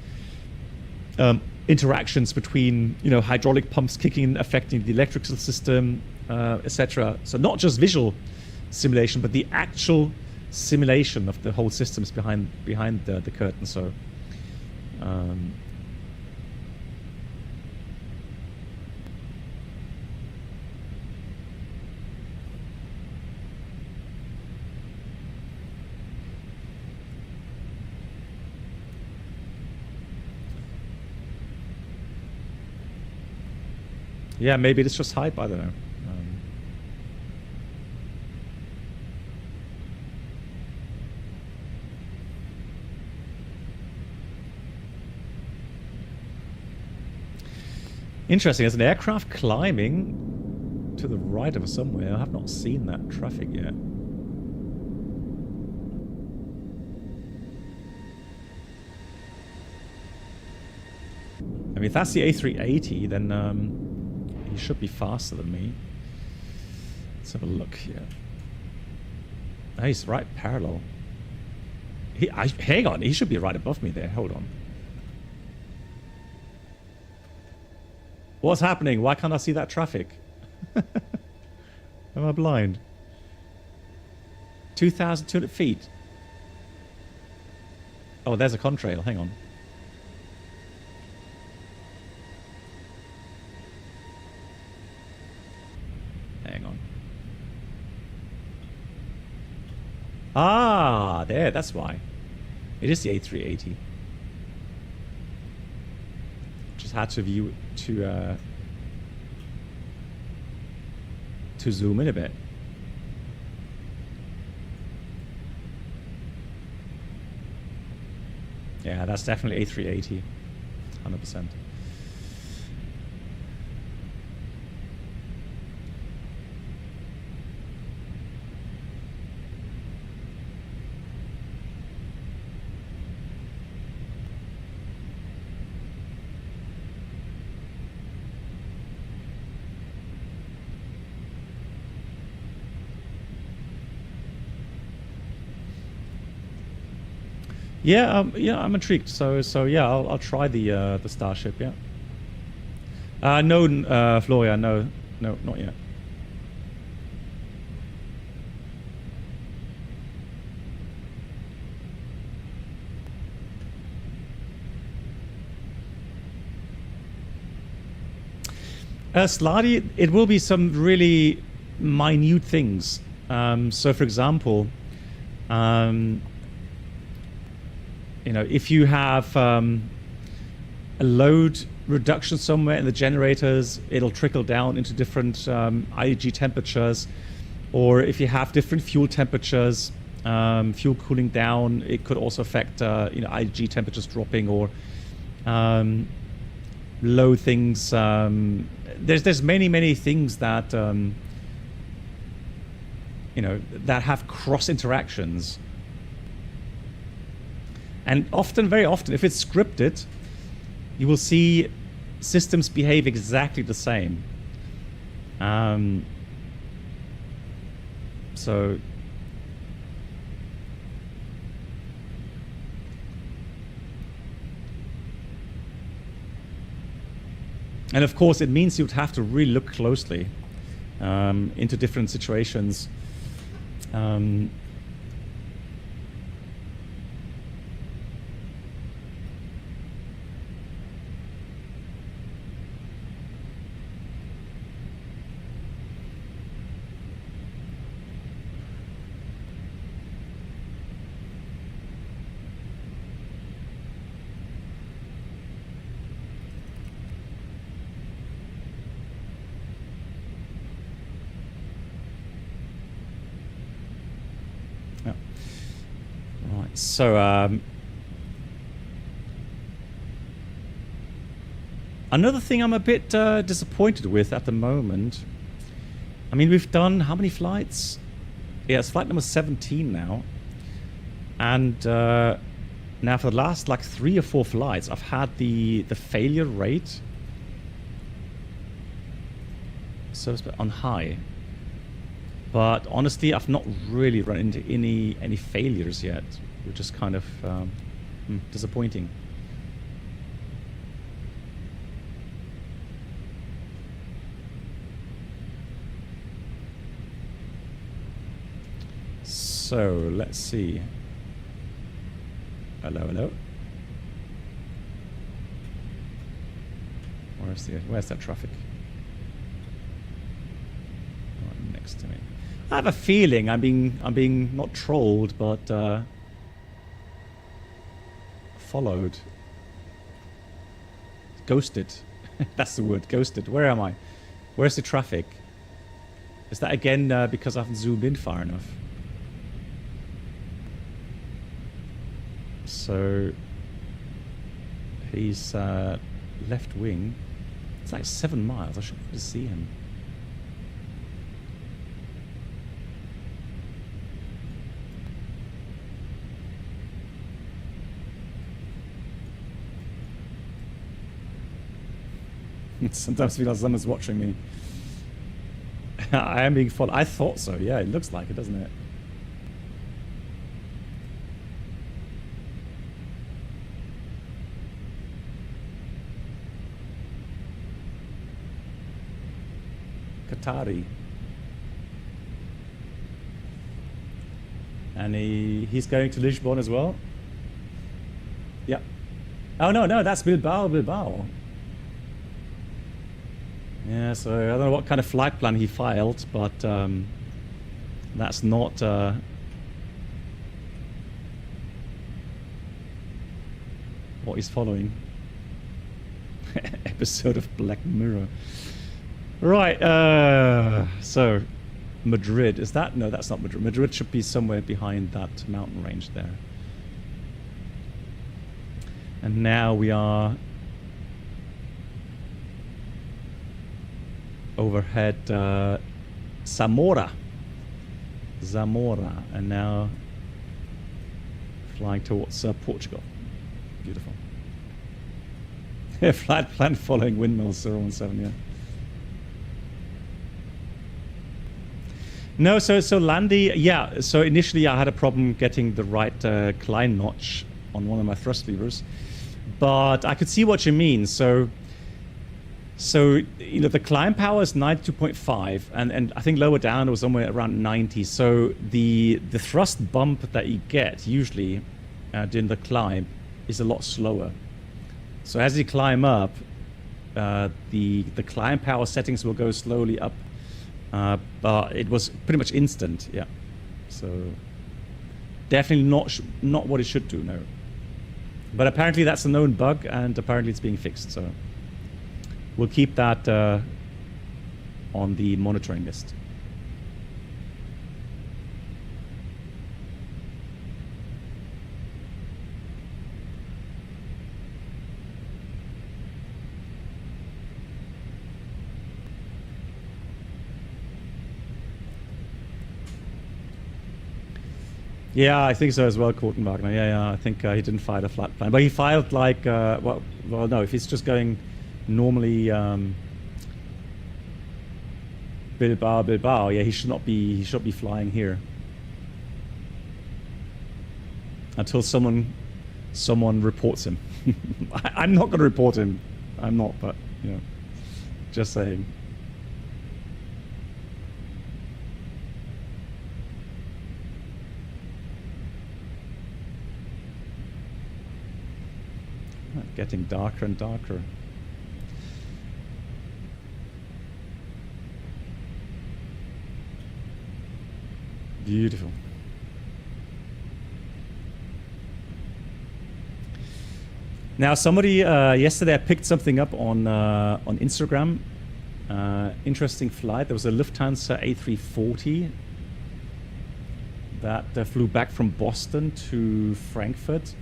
interactions between, you know, hydraulic pumps kicking in, affecting the electrical system, etc. So not just visual simulation, but the actual simulation of the whole systems behind the curtain. So yeah, maybe it's just hype, I don't know. Interesting, there's an aircraft climbing to the right of us somewhere. I have not seen that traffic yet. I mean, if that's the A380, then he should be faster than me. Let's have a look here. Oh, he's right parallel. Hang on, he should be right above me there. Hold on. What's happening? Why can't I see that traffic? Am I blind? 2,200 feet. Oh, there's a contrail. Hang on. Hang on. Ah, there. That's why. It is the A380. Just had to view to zoom in a bit. Yeah, that's definitely A380, 100%. Yeah, yeah, I'm intrigued. So yeah, I'll try the Starship. Yeah. No, Floria, no, not yet. Sladi, it will be some really minute things. So, for example, you know, if you have a load reduction somewhere in the generators, it'll trickle down into different IEG temperatures. Or if you have different fuel temperatures, fuel cooling down, it could also affect you know, IEG temperatures dropping or low things. There's many things that you know, that have cross interactions. And often, very often, if it's scripted, you will see systems behave exactly the same. So and of course it means you'd have to really look closely into different situations. So, another thing I'm a bit disappointed with at the moment. I mean, we've done how many flights? Yeah, it's flight number 17 now. And now for the last like 3 or 4 flights, I've had the failure rate service on high. But honestly, I've not really run into any failures yet, which is kind of disappointing. So let's see. Hello. Where's that traffic? Right next to me. I have a feeling I'm being not trolled, but followed. Ghosted. That's the word, ghosted. Where am I? Where's the traffic? Is that again because I haven't zoomed in far enough? So he's left wing. It's like 7 miles. I should be able to see him. Sometimes I feel like someone's watching me. I am being followed. I thought so. Yeah, it looks like it, doesn't it? Qatari. And he's going to Lisbon as well. Yeah. Oh no, that's Bilbao. Yeah, so I don't know what kind of flight plan he filed, but that's not what he's following. Episode of Black Mirror. Right, so Madrid, is that? No, that's not Madrid. Madrid should be somewhere behind that mountain range there. And now we are overhead Zamora, and now flying towards Portugal. Beautiful. Flight plan following windmills 017, yeah. No, so Landy, yeah, so initially I had a problem getting the right climb notch on one of my thrust levers, but I could see what you mean. So you know, the climb power is 92.5, and I think lower down it was somewhere around 90. So the thrust bump that you get usually during the climb is a lot slower. So as you climb up, the climb power settings will go slowly up, but it was pretty much instant. Yeah, so definitely not what it should do. No, but apparently that's a known bug, and apparently it's being fixed. So we'll keep that on the monitoring list. Yeah, I think so as well, Kortenwagner. Yeah, I think he didn't file a flat plan, but he filed like well, no, if he's just going normally Bilbao. Yeah, he should not be flying here until someone reports him. I'm not going to report him. I'm not, but you know, just saying. Getting darker and darker. Beautiful. Now, somebody yesterday I picked something up on Instagram. Interesting flight. There was a Lufthansa A340 that flew back from Boston to Frankfurt.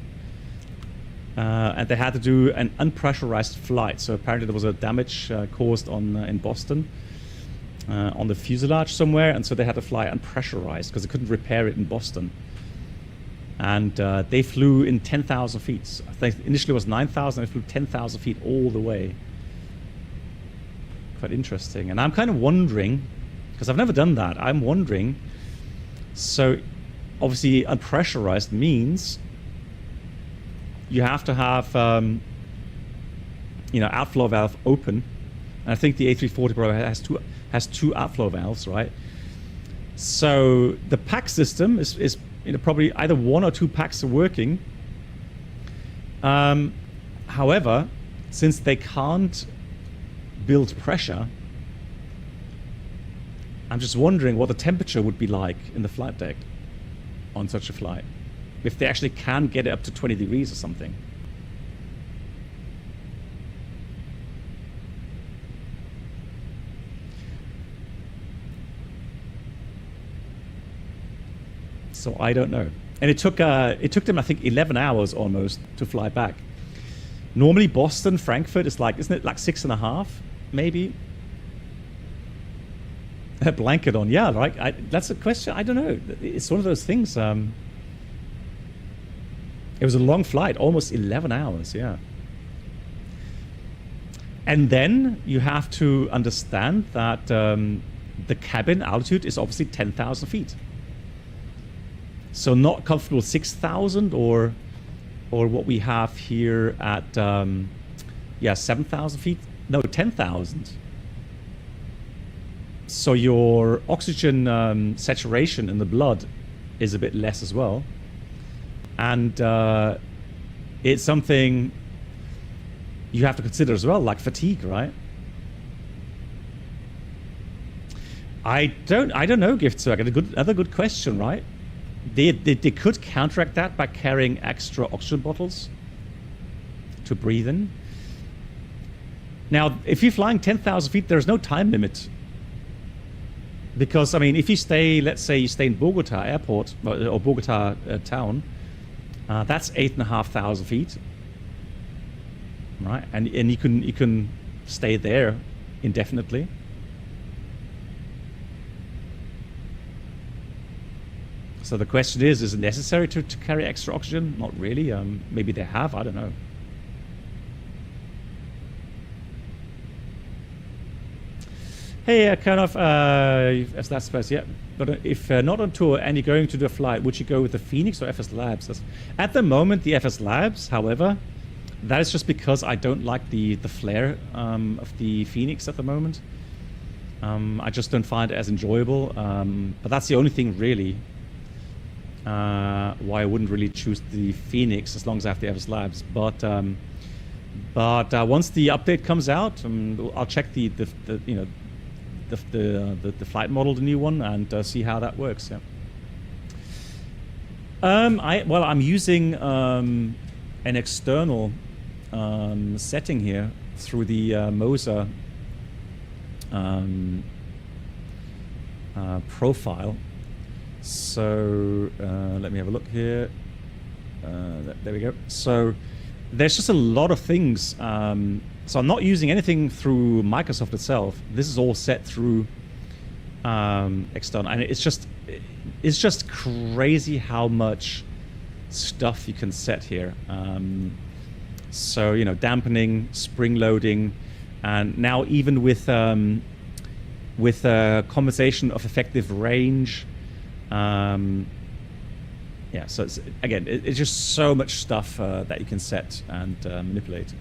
And they had to do an unpressurized flight. So apparently there was a damage caused in Boston on the fuselage somewhere, and so they had to fly unpressurized because they couldn't repair it in Boston. And they flew in 10,000 feet. I think initially it was 9,000. They flew 10,000 feet all the way. Quite interesting. And I'm kind of wondering, because I've never done that. I'm wondering. So obviously unpressurized means you have to have, outflow valve open. And I think the A340 probably has two outflow valves, right? So the pack system is probably either one or two packs are working. However, since they can't build pressure, I'm just wondering what the temperature would be like in the flight deck on such a flight. If they actually can get it up to 20 degrees or something. So I don't know. And it took them, I think, 11 hours almost to fly back. Normally Boston, Frankfurt is like, isn't it like 6.5, maybe? A blanket on, yeah, right? That's a question, I don't know. It's one of those things. It was a long flight, almost 11 hours, yeah. And then you have to understand that the cabin altitude is obviously 10,000 feet. So not comfortable 6,000 or what we have here at 7,000 feet. No, 10,000. So your oxygen saturation in the blood is a bit less as well. And it's something you have to consider as well, like fatigue, right? I don't know, Giftzwerg. Another good question, right? They could counteract that by carrying extra oxygen bottles to breathe in. Now, if you're flying 10,000 feet, there's no time limit. Because, I mean, if you stay, let's say you stay in Bogota airport, or Bogota town, that's 8,500 feet, right? And you can stay there indefinitely. So the question is it necessary to carry extra oxygen? Not really. Maybe they have. I don't know. Hey, kind of, as that's supposed, yeah. But if not on tour and you're going to do a flight, would you go with the Phoenix or FSLabs? At the moment, the FSLabs, however, that is just because I don't like the flare of the Phoenix at the moment. I just don't find it as enjoyable. But that's the only thing really why I wouldn't really choose the Phoenix as long as I have the FSLabs. But once the update comes out, I'll check the flight model, the new one, and see how that works. Yeah. I'm using an external setting here through the Mosa profile. So let me have a look here. There we go. So there's just a lot of things. So I'm not using anything through Microsoft itself. This is all set through external, and it's just crazy how much stuff you can set here. So dampening, spring loading, and now even with with a compensation of effective range. Yeah, so it's, again, it's just so much stuff that you can set and manipulate.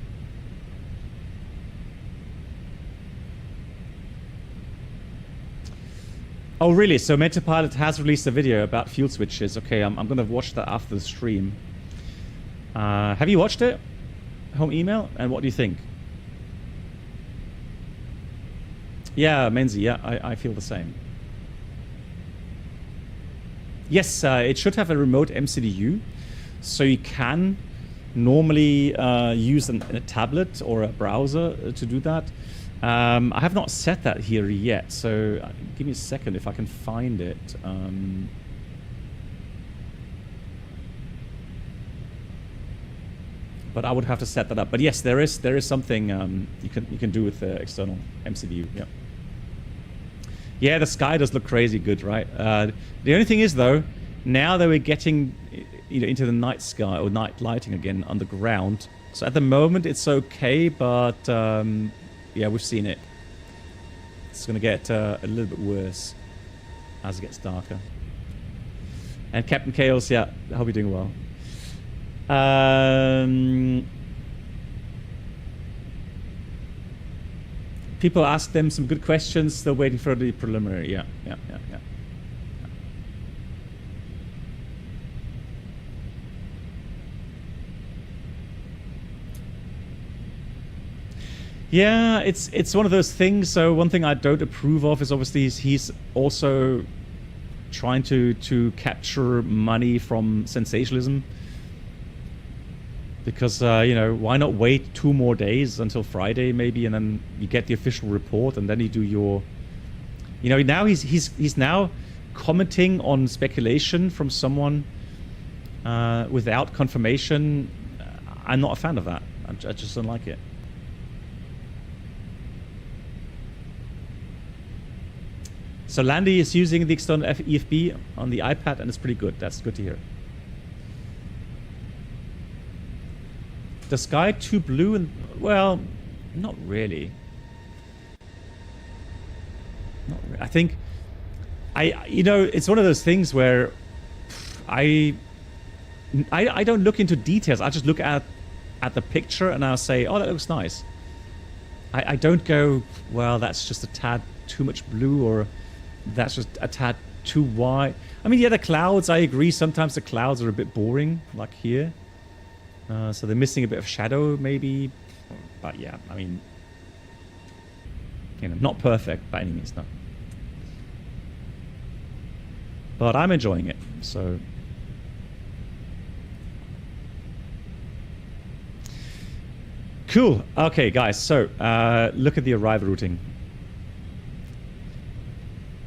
Oh, really? So Metapilot has released a video about fuel switches. Okay, I'm going to watch that after the stream. Have you watched it? Home email? And what do you think? Yeah, Menzi, yeah, I feel the same. Yes, it should have a remote MCDU. So you can normally use a tablet or a browser to do that. I have not set that here yet, so give me a second if I can find it. But I would have to set that up. But yes, there is something you can do with the external MCDU. Yeah. Yeah, the sky does look crazy good, right? The only thing is though, now that we're getting into the night sky or night lighting again on the ground. So at the moment it's okay, but yeah, we've seen it. It's going to get a little bit worse as it gets darker. And Captain Chaos, yeah, I hope you're doing well. People ask them some good questions. They're waiting for the preliminary. Yeah. Yeah, it's one of those things. So one thing I don't approve of is obviously he's also trying to capture money from sensationalism. Because why not wait 2 more days until Friday maybe, and then you get the official report, and then you do your, now he's now commenting on speculation from someone without confirmation. I'm not a fan of that. I just don't like it. So Landy is using the external EFB on the iPad, and it's pretty good. That's good to hear. The sky too blue? And well, not really. Not really. I think it's one of those things where I don't look into details. I just look at the picture and I'll say, oh, that looks nice. I don't go, well, that's just a tad too much blue, or that's just a tad too white. I mean, yeah, the clouds, I agree. Sometimes the clouds are a bit boring, like here. So they're missing a bit of shadow, maybe. But yeah, I mean, not perfect by any means, no. But I'm enjoying it, so. Cool. Okay, guys, so look at the arrival routing.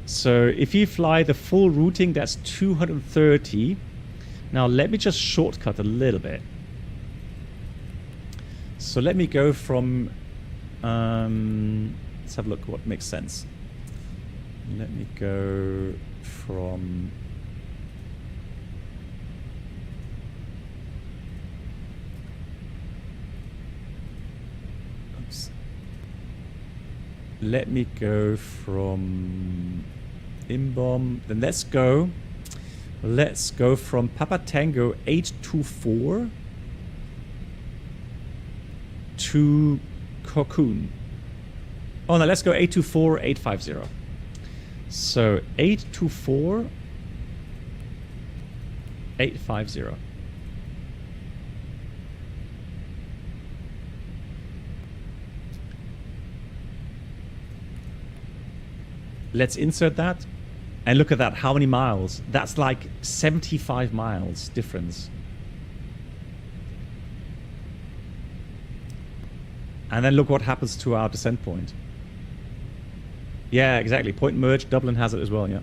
So if you fly the full routing, that's 230. Now let me just shortcut a little bit. So let me go from, let's have a look at what makes sense. Let me go from, oops. Let me go from Imbom, then let's go from Papa Tango 824 to Cocoon. Oh no, let's go 824 850. So 824 850. Let's insert that and look at that. How many miles? That's like 75 miles difference. And then look what happens to our descent point. Yeah, exactly. Point merge, Dublin has it as well, yeah.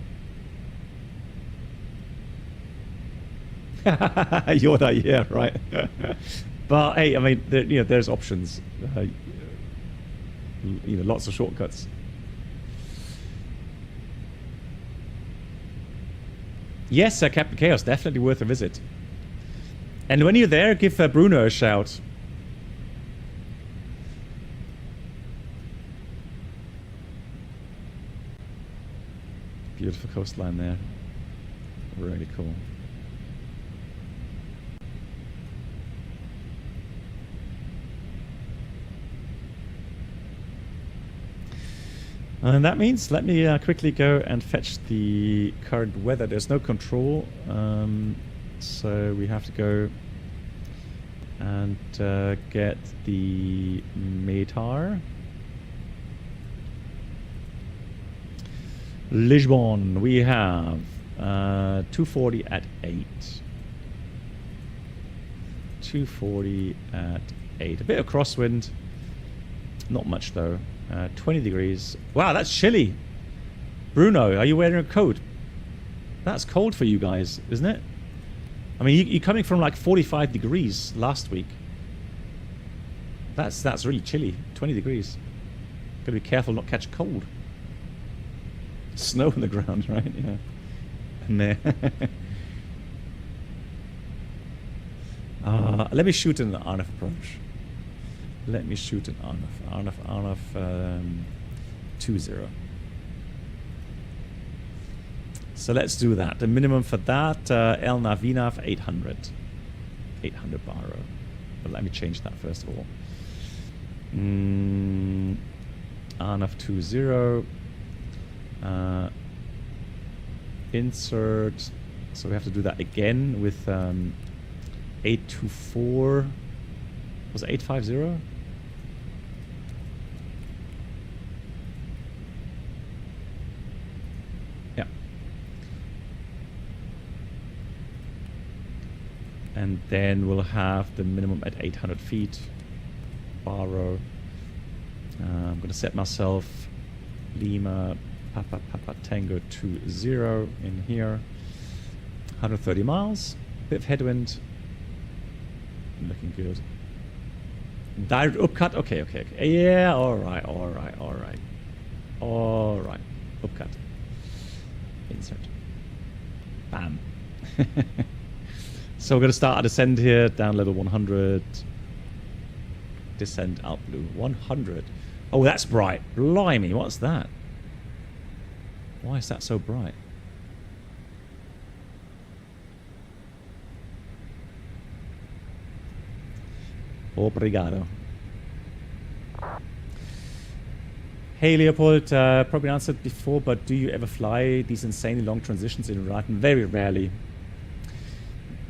Yoda, yeah, right. But hey, I mean, there's options. Lots of shortcuts. Yes, Captain Chaos, definitely worth a visit. And when you're there, give Bruno a shout. Beautiful coastline there. Really cool. And that means, let me quickly go and fetch the current weather. There's no control, so we have to go and get the METAR. Lisbon, we have 240 at 8. 240 at 8. A bit of crosswind. Not much though. 20 degrees. Wow, that's chilly. Bruno, are you wearing a coat? That's cold for you guys, isn't it? I mean, you're coming from like 45 degrees last week. That's really chilly. 20 degrees. Gotta be careful not catch cold. Snow on the ground, right? Yeah. And there. Let me shoot an Arnaf approach. Let me shoot an Arnaf 20. So let's do that. The minimum for that, El Navinav 800. 800 baro. But let me change that first of all. Arnaf 20. Insert. So we have to do that again with 824. Was it 850? Yeah. And then we'll have the minimum at 800 feet. Baro. I'm going to set myself Lima Papa Tango 20 in here. 130 miles. Bit of headwind. Looking good. Direct upcut. Okay. Yeah. All right. Upcut. Insert. Bam. So we're going to start our descent here. Down level 100. Descent out blue 100. Oh, that's bright. Blimey, what's that? Why is that so bright? Obrigado. Hey Leopold, probably answered before, but do you ever fly these insanely long transitions in Raten? Very rarely.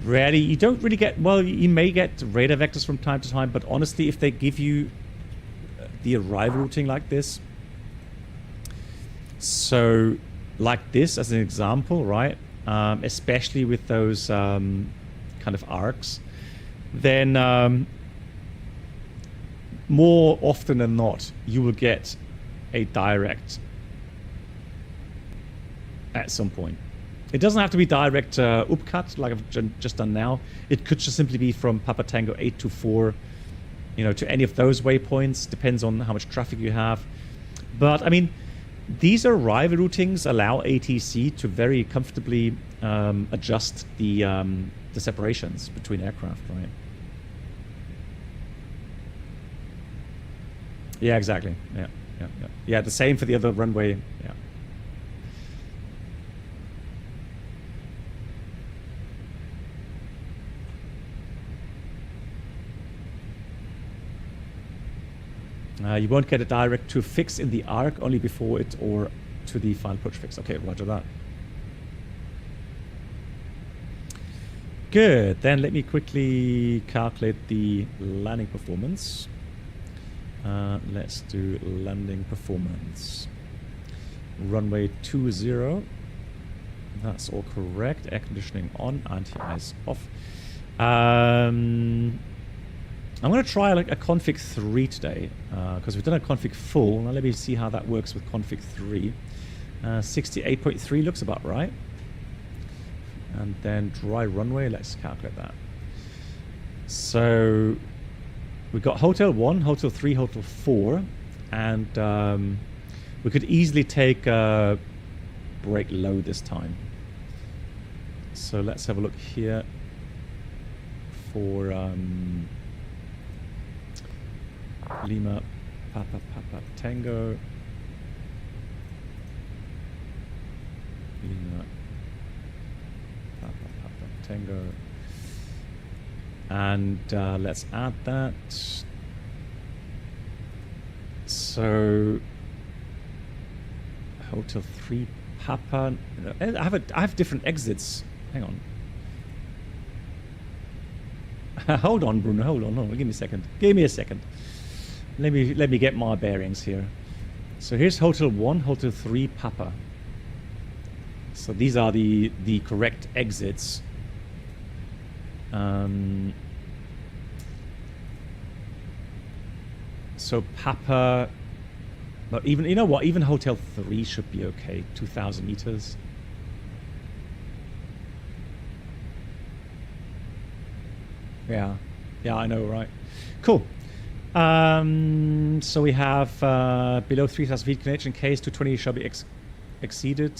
Rarely. You don't really get, well, you may get radar vectors from time to time, but honestly, if they give you the arrival routing like this, so like this as an example, right? Especially with those kind of arcs, then more often than not, you will get a direct at some point. It doesn't have to be direct upcut like I've just done now. It could just simply be from Papa Tango 824, you know, to any of those waypoints. Depends on how much traffic you have. But I mean, these arrival routings allow ATC to very comfortably adjust the separations between aircraft, right? Yeah, exactly. Yeah, the same for the other runway. Yeah. You won't get a direct to fix in the arc, only before it or to the final approach fix. Okay, roger that. Good. Then let me quickly calculate the landing performance. Let's do landing performance. Runway 20. That's all correct. Air conditioning on, anti-ice off. I'm going to try like a config 3 today, because we've done a config full. Now let me see how that works with config 3. 68.3 looks about right. And then dry runway, let's calculate that. So we've got Hotel 1, Hotel 3, Hotel 4, and we could easily take a break low this time. So let's have a look here for Lima Papa Tango. Lima. Papa, Papa, Tango. And let's add that. So, Hotel 3 Papa. I have different exits. Hang on. Hold on, Bruno. Hold on. Give me a second. Give me a second. Let me get my bearings here. So here's Hotel 1, Hotel 3 Papa. So these are the correct exits. So Papa, but even, you know what, even Hotel 3 should be okay, 2,000 meters. Yeah, I know, right? Cool. So we have below 3,000 feet connection case 220 shall be exceeded.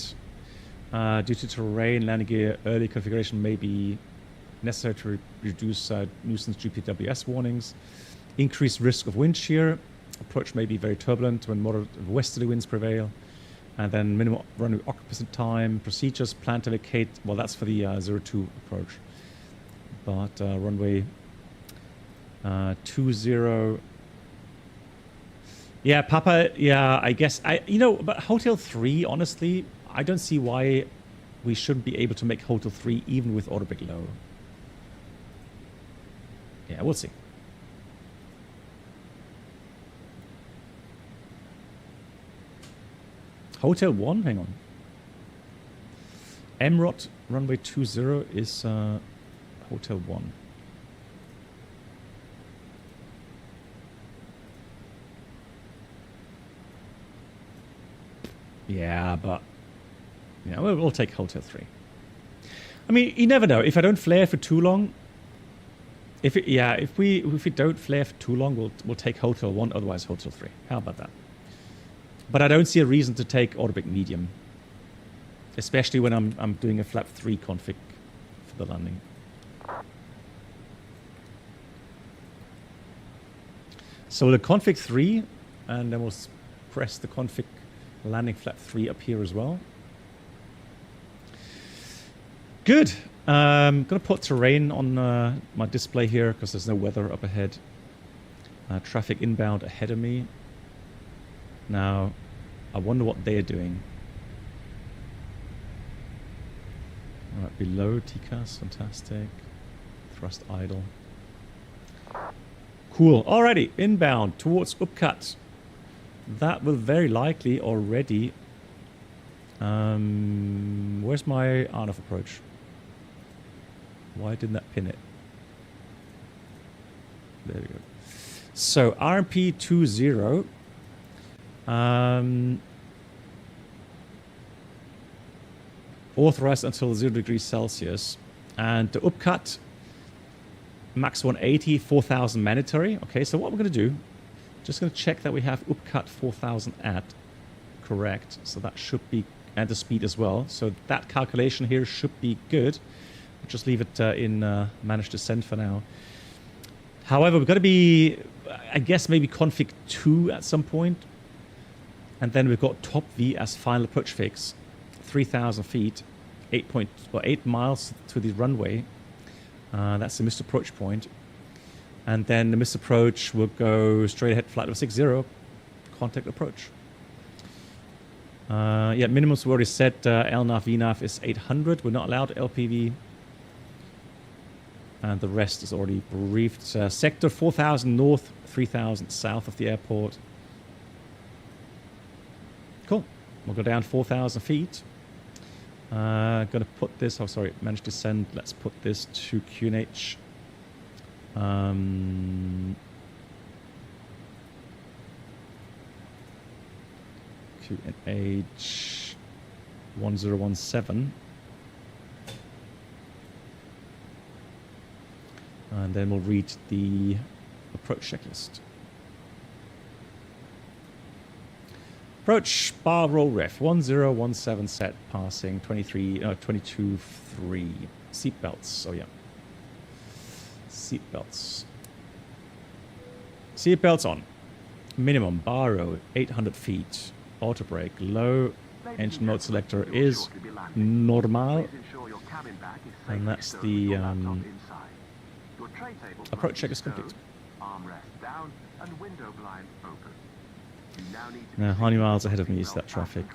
Due to terrain, landing gear early configuration may be necessary to reduce nuisance GPWS warnings. Increased risk of wind shear. Approach may be very turbulent when moderate westerly winds prevail. And then minimum runway occupancy time. Procedures, plan to vacate. Well, that's for the 02 approach. But runway 20. Yeah, Papa, yeah, I guess. But Hotel 3, honestly, I don't see why we shouldn't be able to make Hotel 3 even with autopic low. Yeah, we'll see. Hotel 1, hang on. MROT runway 20 is Hotel 1. Yeah, but yeah, we'll take Hotel 3. I mean, you never know. If I don't flare for too long, if we don't flare for too long, we'll take Hotel 1, otherwise Hotel 3. How about that? But I don't see a reason to take autopic medium, especially when I'm doing a flap 3 config for the landing. So we'll config 3, and then we'll press the config landing flap 3 up here as well. Good. I'm going to put terrain on my display here because there's no weather up ahead. Traffic inbound ahead of me. Now, I wonder what they're doing. All right, below TCAS, fantastic. Thrust idle. Cool. Alrighty, inbound towards Upcut. That will very likely already. Where's my RNF approach? Why didn't that pin it? There we go. So RMP 20. Authorized until 0 degrees Celsius. And the upcut, max 180, 4,000 mandatory. Okay, so what we're going to do, just going to check that we have upcut 4,000 at correct. So that should be, and the speed as well. So that calculation here should be good. We'll just leave it in managed descent for now. However, we've got to be, I guess, maybe config 2 at some point. And then we've got top V as final approach fix, 3,000 feet, 8 miles to the runway. That's the missed approach point. And then the missed approach will go straight ahead, flight level 60, contact approach. Yeah, minimums we already set. LNAV, VNAV is 800. We're not allowed LPV. And the rest is already briefed. Sector 4,000 north, 3,000 south of the airport. Cool. We'll go down 4,000 feet. Going to put this, oh sorry, managed to send, let's put this to QNH. QNH 1017. And then we'll read the approach checklist. Approach bar roll ref 1017 set passing 22.3 seatbelts. Oh yeah, seatbelts. Seatbelts on. Minimum bar row 800 feet. Auto brake low Engine mode selector is normal. And that's the approach check is complete. Now, how many miles ahead of me is that traffic?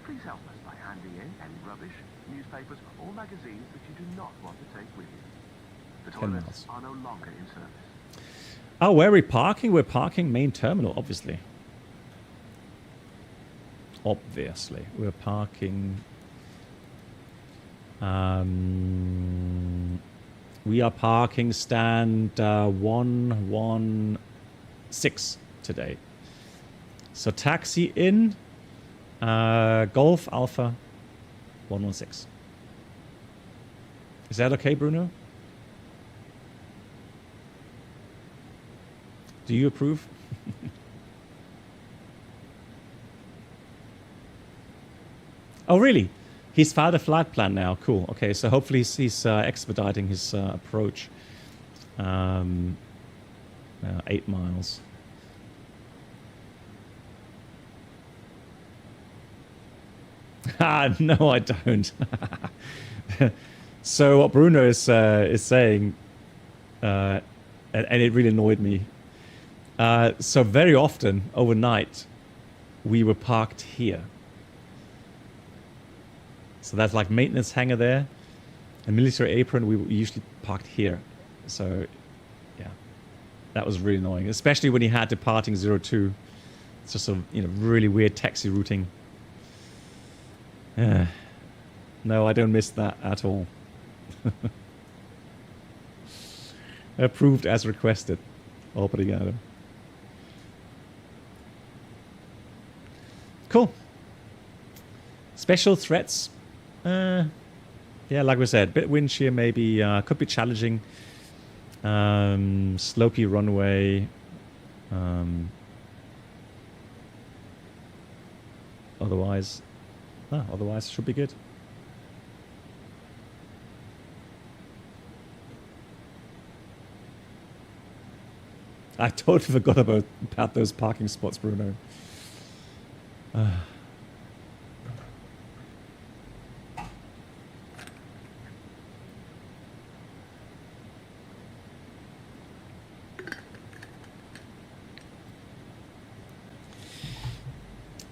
Please help us by handing in any rubbish, newspapers, or magazines that you do not want to take with you. The 10 toilets miles. are no longer in service. Oh, where are we parking? We're parking main terminal, obviously. Obviously. We're parking... we are parking stand 116 today. So taxi in Golf Alpha 116. Is that okay, Bruno? Do you approve? Oh, really? He's filed a flight plan now. Cool. Okay, so hopefully he's expediting his approach. 8 miles. No, I don't. So what Bruno is saying, and it really annoyed me. So very often overnight, we were parked here. So that's like maintenance hangar there, and military apron. We usually parked here. So, yeah, that was really annoying, especially when he had departing 02. It's just really weird taxi routing. No, I don't miss that at all. Approved as requested. Obrigado. Cool. Special threats. Yeah, like we said, bit wind shear maybe. Could be challenging. Slopey runway. Otherwise should be good. I totally forgot about those parking spots, Bruno.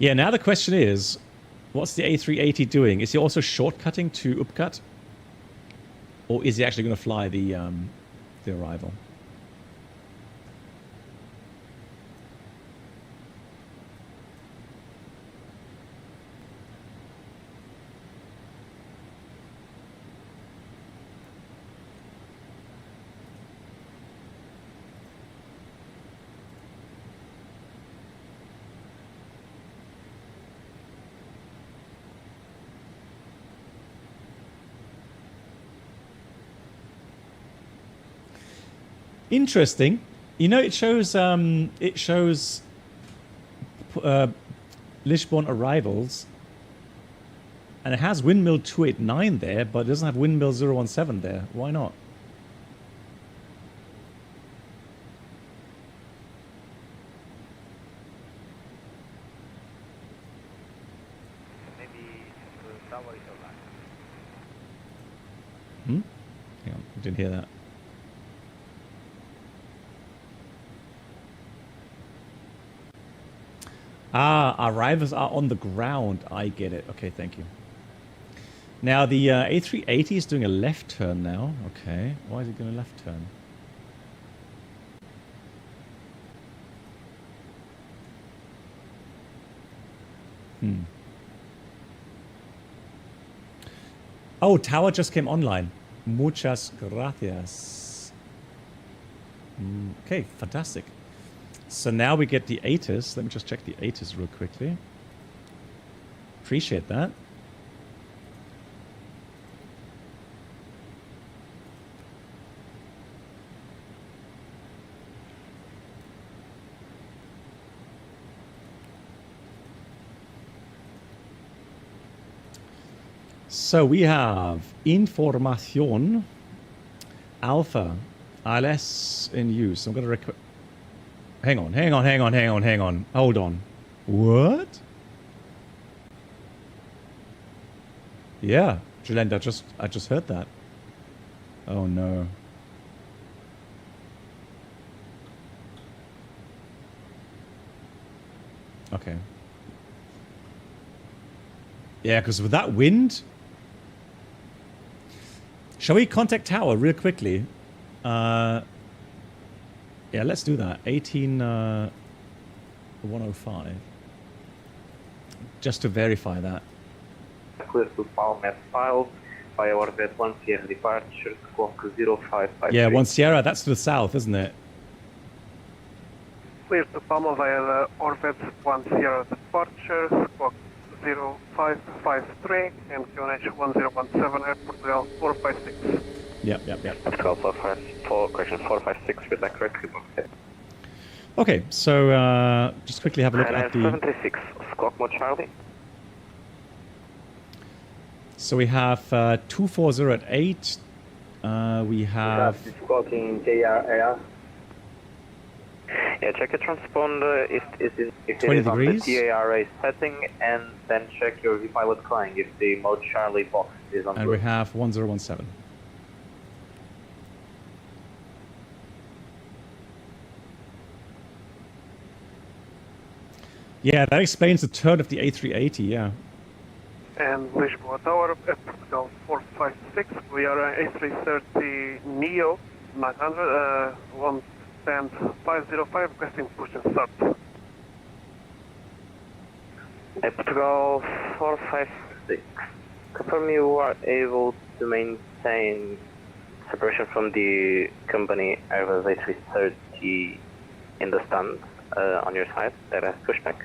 Yeah, now the question is, what's the A380 doing? Is he also shortcutting to Upcut? Or is he actually going to fly the arrival? Interesting. It shows Lisbon arrivals, and it has windmill 289 there, but it doesn't have windmill 017 there. Why not? Maybe the tower is alive. Hang on, I didn't hear that. Our arrivals are on the ground. I get it. Okay, thank you. Now, the A380 is doing a left turn now. Okay, why is it doing a left turn? Oh, tower just came online. Muchas gracias. Okay, fantastic. So now we get the ATIS. Let me just check the ATIS real quickly. Appreciate that. So we have Información Alpha ILS in use. I'm going to Hang on. Hold on. What? Yeah, Julien, I just heard that. Oh no. Okay. Yeah, because with that wind... Shall we contact tower real quickly? Yeah, let's do that. 18105. Just to verify that. Clear to Palm S5 by our VAT 1 Sierra departure, squawk 0553. Yeah, 1 Sierra, that's to the south, isn't it? Clear to Palma via the Orvet 1 Sierra departure, squawk 0553 and QNH 1017 Air Portugal 456. Yep. Portugal 454, correction 456, is that correct? Okay, so just quickly have a look at the... 736, squawk mode Charlie. So we have 240 at 8. We have... Squawking JRAR. Yeah, check your transponder if it is 20 on degrees. the TARA setting, and then check your VPilot flying if the mode Charlie box is on. And we have 1017. Yeah, that explains the turn of the A380, yeah. And Lisbon Tower at Portugal 456, we are A330 Neo 900, 110.505, requesting push and start. Portugal 456, confirm you are able to maintain separation from the company Airbus A330 in the stand on your side, that has pushback.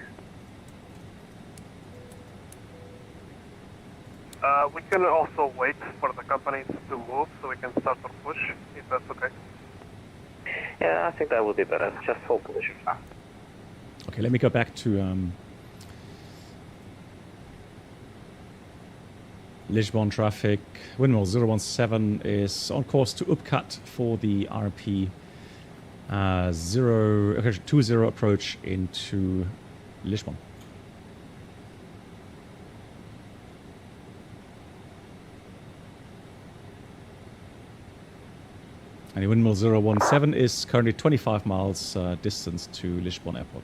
We can also wait for the companies to move so we can start our push, if that's okay. Yeah, I think that would be better. Just hold position now. Okay, let me go back to Lisbon traffic. Windmill 017 is on course to upcut for the RP 20 approach into Lisbon. And Windmill 017 is currently 25 miles distance to Lisbon Airport.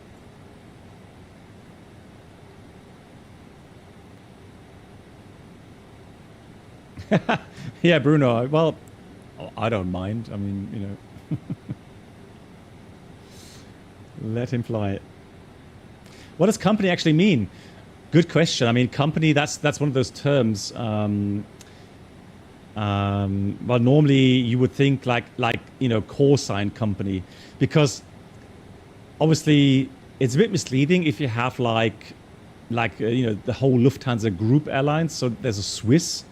Yeah, Bruno. Well, I don't mind. I mean, you know, let him fly it. What does company actually mean? Good question. I mean, company. That's one of those terms. Well, normally you would think like you know, call sign company, because obviously it's a bit misleading if you have like you know, the whole Lufthansa group airlines. So there's a Swiss.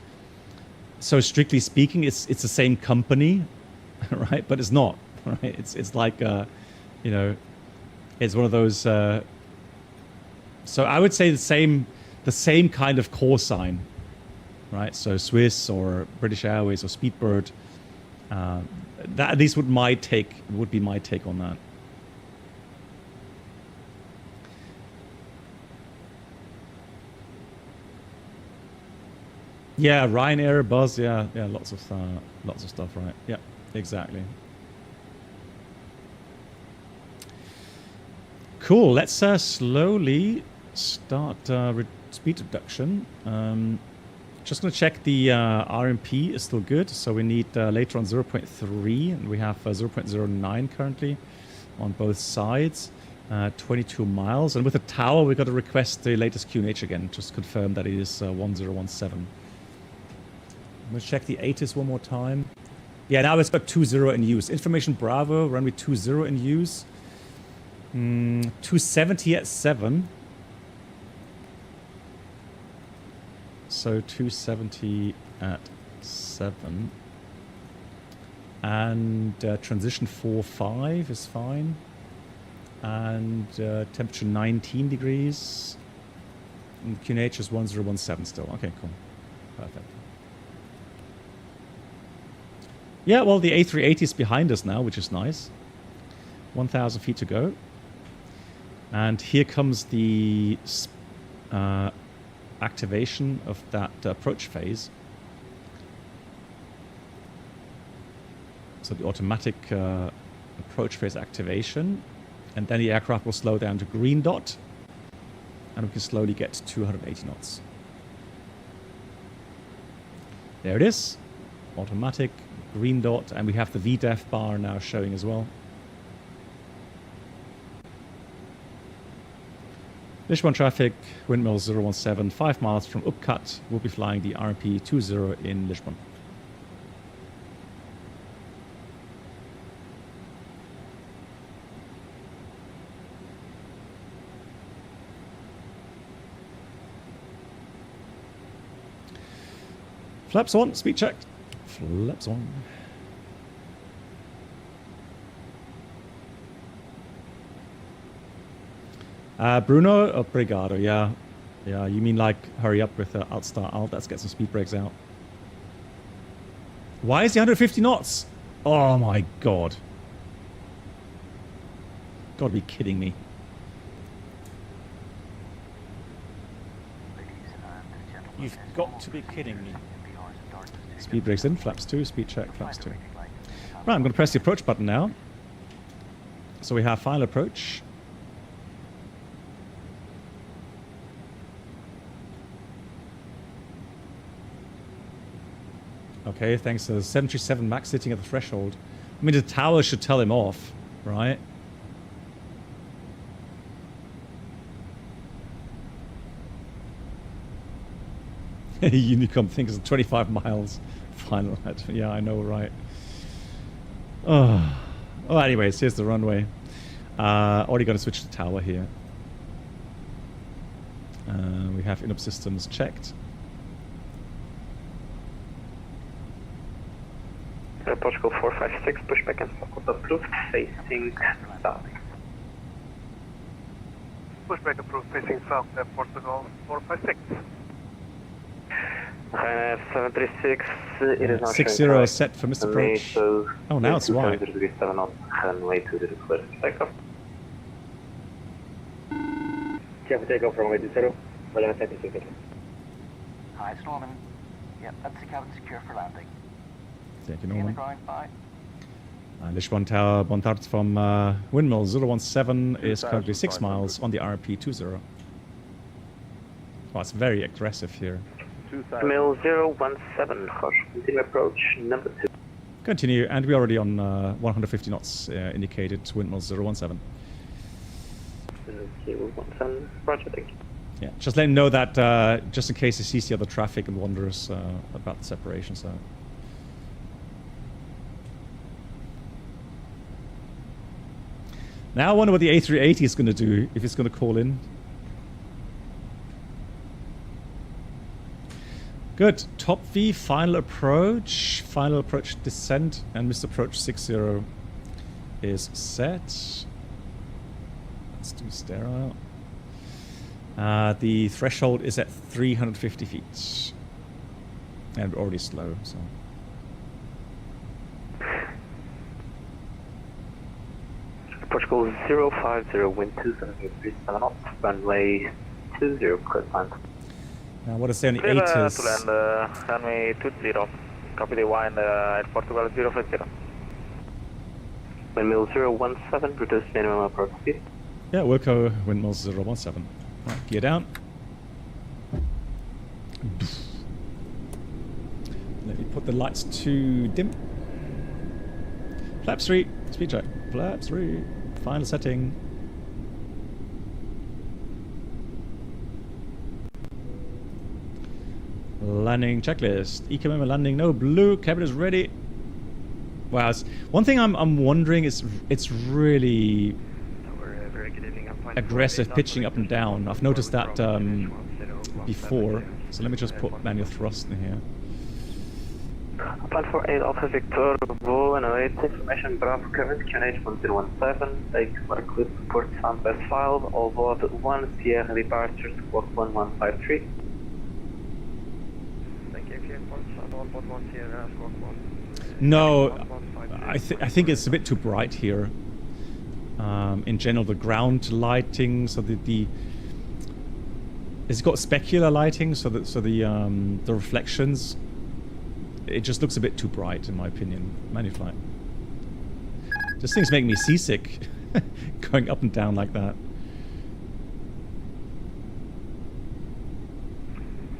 So strictly speaking, it's the same company, right? But it's not, right? It's like you know, it's one of those. So I would say the same kind of call sign. Right, so Swiss or British Airways or Speedbird. That at least would be my take on that. Yeah, Ryanair, Buzz, yeah, lots of stuff, right? Yeah, exactly. Cool. Let's slowly start speed reduction. Just going to check the RMP is still good. So we need later on 0.3, and we have 0.09 currently on both sides. 22 miles. And with the tower, we've got to request the latest QNH again. Just confirm that it is 1017. I'm going to check the ATIS one more time. Yeah, now it's got 20 in use. Information Bravo, runway 20 in use. 270 at 7. So 270 at 7. And transition 4.5 is fine. And temperature 19 degrees. And QNH is 1017 still. Okay, cool. Perfect. Yeah, well, the A380 is behind us now, which is nice. 1,000 feet to go. And here comes the activation of that approach phase. So the automatic approach phase activation, and then the aircraft will slow down to green dot, and we can slowly get to 280 knots. There it is, automatic, green dot, and we have the VDEF bar now showing as well. Lisbon traffic, windmill 017, 5 miles from Upcut. We'll be flying the RP20 in Lisbon. Flaps on, speed check. Flaps on. Bruno, obrigado, yeah. Yeah, you mean like hurry up with alt star alt, let's get some speed brakes out. Why is he 150 knots? Oh my god. Gotta be kidding me. You've got to be kidding me. Speed brakes in, flaps 2, speed check, flaps 2. Right, I'm going to press the approach button now. So we have final approach. Okay, thanks to the 737 MAX sitting at the threshold. I mean, the tower should tell him off, right? Unicom thinks it's 25 miles final. Yeah, I know, right? Oh, anyways, here's the runway. Already going to switch to tower here. We have in-up systems checked. Portugal 456, pushback and stop approved, facing south. Pushback approved, facing south at Portugal 456. 736, it is now 60 set for Mr. Approach. Oh, now it's wide. Runway to the request takeoff. Takeoff from runway 20, 1176. Hi, it's Norman. Yep, that's the cabin secure for landing. Thank you, See you on the Norman. ground, bye. Lisbon Tower Bontard from windmill 017 is currently 6 miles on the RP20. Oh, it's very aggressive here. Windmill 017, continue approach number 2. Continue, and we're already on 150 knots indicated windmill 017. 017, roger, thank you. Yeah, just let him know that just in case he sees the other traffic and wonders about the separation. So. Now I wonder what the A380 is going to do, if it's going to call in. Good. Top V, final approach descent, and Mr. Approach 60 is set. Let's do sterile. The threshold is at 350 feet. And we're already slow, so. Portugal 050, wind 273 knots, runway 20, clear land. Now what I say on the 8 is... to land, runway 20, copy the wind at Portugal 050. Windmill 017, reduce minimum approach speed. Yeah, Wilco, windmill 017. Right, gear down. Let me put the lights to dim. Flaps 3, speed check. Flaps 3, final setting. Landing checklist. EKM landing, no blue, cabin is ready. Wow, one thing I'm wondering is it's really aggressive pitching up and down. I've noticed that before. So let me just put manual thrust in here. Plan for 8 Alpha Victor, Bravo, and await information Bravo current QNH 1017, take for clip support sound best file, all board 1 Sierra departure squawk 1153. No, I think it's a bit too bright here. In general, the ground lighting, so the It's got specular lighting, so that the reflections, it just looks a bit too bright in my opinion. Manual flight. This thing's making me seasick, going up and down like that.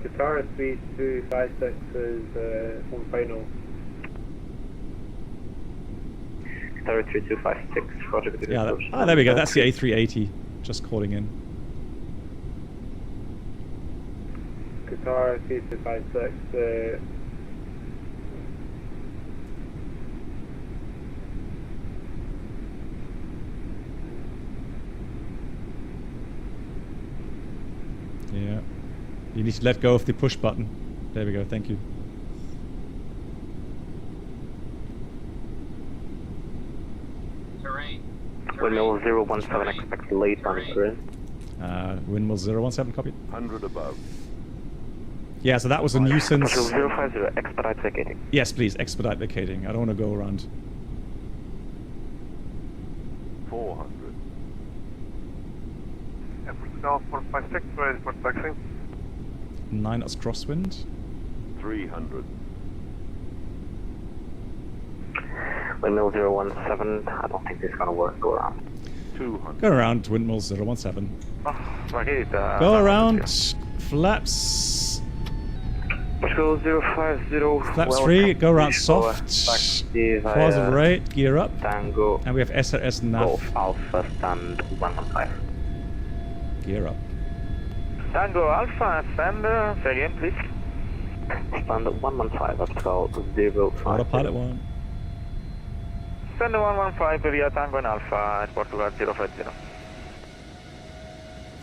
Qatar 3256 is on final. Qatar 3256, Roger. Yeah, there we go. That's the A380 just calling in. Qatar 3256. Yeah. You need to let go of the push button. There we go, thank you. Terrain. Windmill 017, expect late on current. Windmill 017, copy. 100 above. Yeah, so that was a nuisance. 050, expedite vacating. Yes, please, expedite vacating. I don't want to go around. 400. Portugal 456, ready for taxi. 9 knots crosswind. 300. Windmill 017, I don't think this is gonna work. Go around. 200. Go around, windmill 017. Go around, flaps. Portugal 050. Flaps free, go around soft. Positive rate, gear up. Tango. And we have SRS nav. Golf Alpha stand 115. Gear up. Tango Alpha, stand, say again, please. Stand 115, Portugal 05. Autopilot 1. Stand 115, via Tango and Alpha at Portugal 050.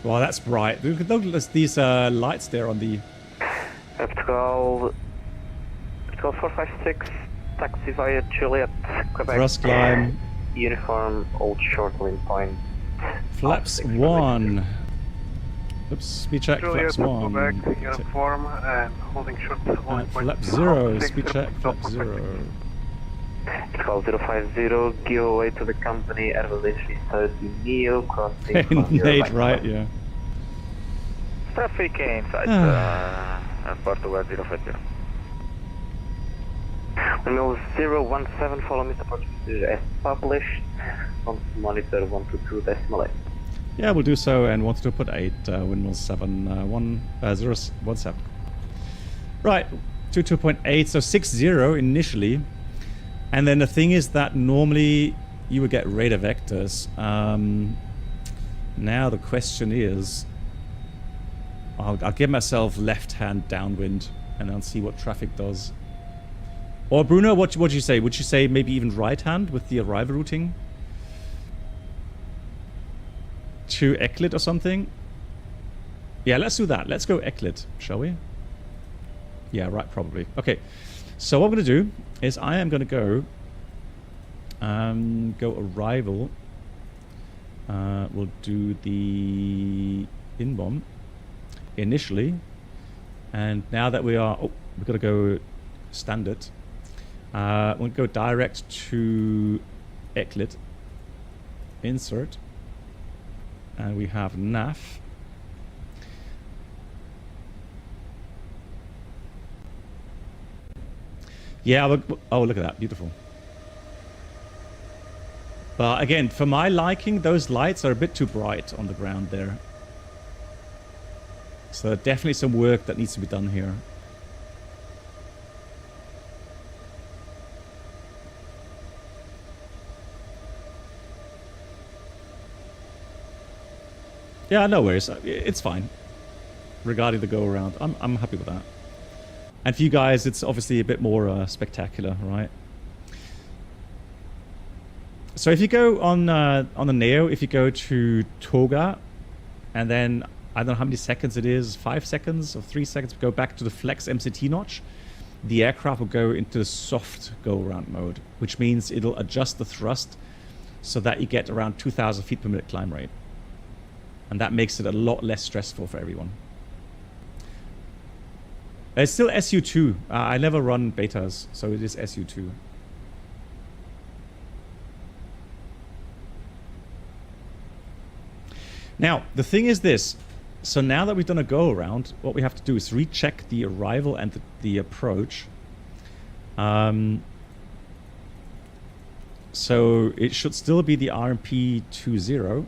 Wow, that's bright. Look at these lights there on the... Portugal 456, taxi via Juliet, Quebec. Thrust climb. Uniform, old short wind point. Flaps 1. Oops, speed check, Juliet, flaps 1. Quebec, uniform, and holding short wind point. Flap 0, speed check, flap 0. Portugal 050, give away to the company, Airbus A330 Neo, crossing from your Nate, right right, side. yeah. Traffic inside Portugal 050. Windmill 017, follow Mr. Portugal as published. On monitor 122.8. Yeah, we'll do so, and wanted to put 8, windmill 017. Right, 22.8, so 60 initially. And then the thing is that normally you would get radar vectors. Now the question is, I'll give myself left-hand downwind and then see what traffic does. Or Bruno, what would you say? Would you say maybe even right-hand with the arrival routing? To Eklit or something? Yeah, let's do that. Let's go Eklit, shall we? Yeah, right, probably. Okay, so what I'm going to do is I am going to go arrival. We'll do the in-bomb initially, and now that we are, we've got to go standard. We'll go direct to Eklit, insert, and we have nav. Yeah, oh, look at that, beautiful. But again, for my liking, those lights are a bit too bright on the ground there. So definitely some work that needs to be done here. Yeah, no worries. It's fine. Regarding the go around, I'm happy with that. And for you guys, it's obviously a bit more spectacular, right? So if you go on the Neo, if you go to Toga, and then I don't know how many seconds it is, 5 seconds or 3 seconds, go back to the flex MCT notch, the aircraft will go into the soft go around mode, which means it'll adjust the thrust so that you get around 2,000 feet per minute climb rate. And that makes it a lot less stressful for everyone. It's still SU2. I never run betas, so it is SU2. Now, the thing is this. So now that we've done a go around, what we have to do is recheck the arrival and the approach. So it should still be the RMP 20.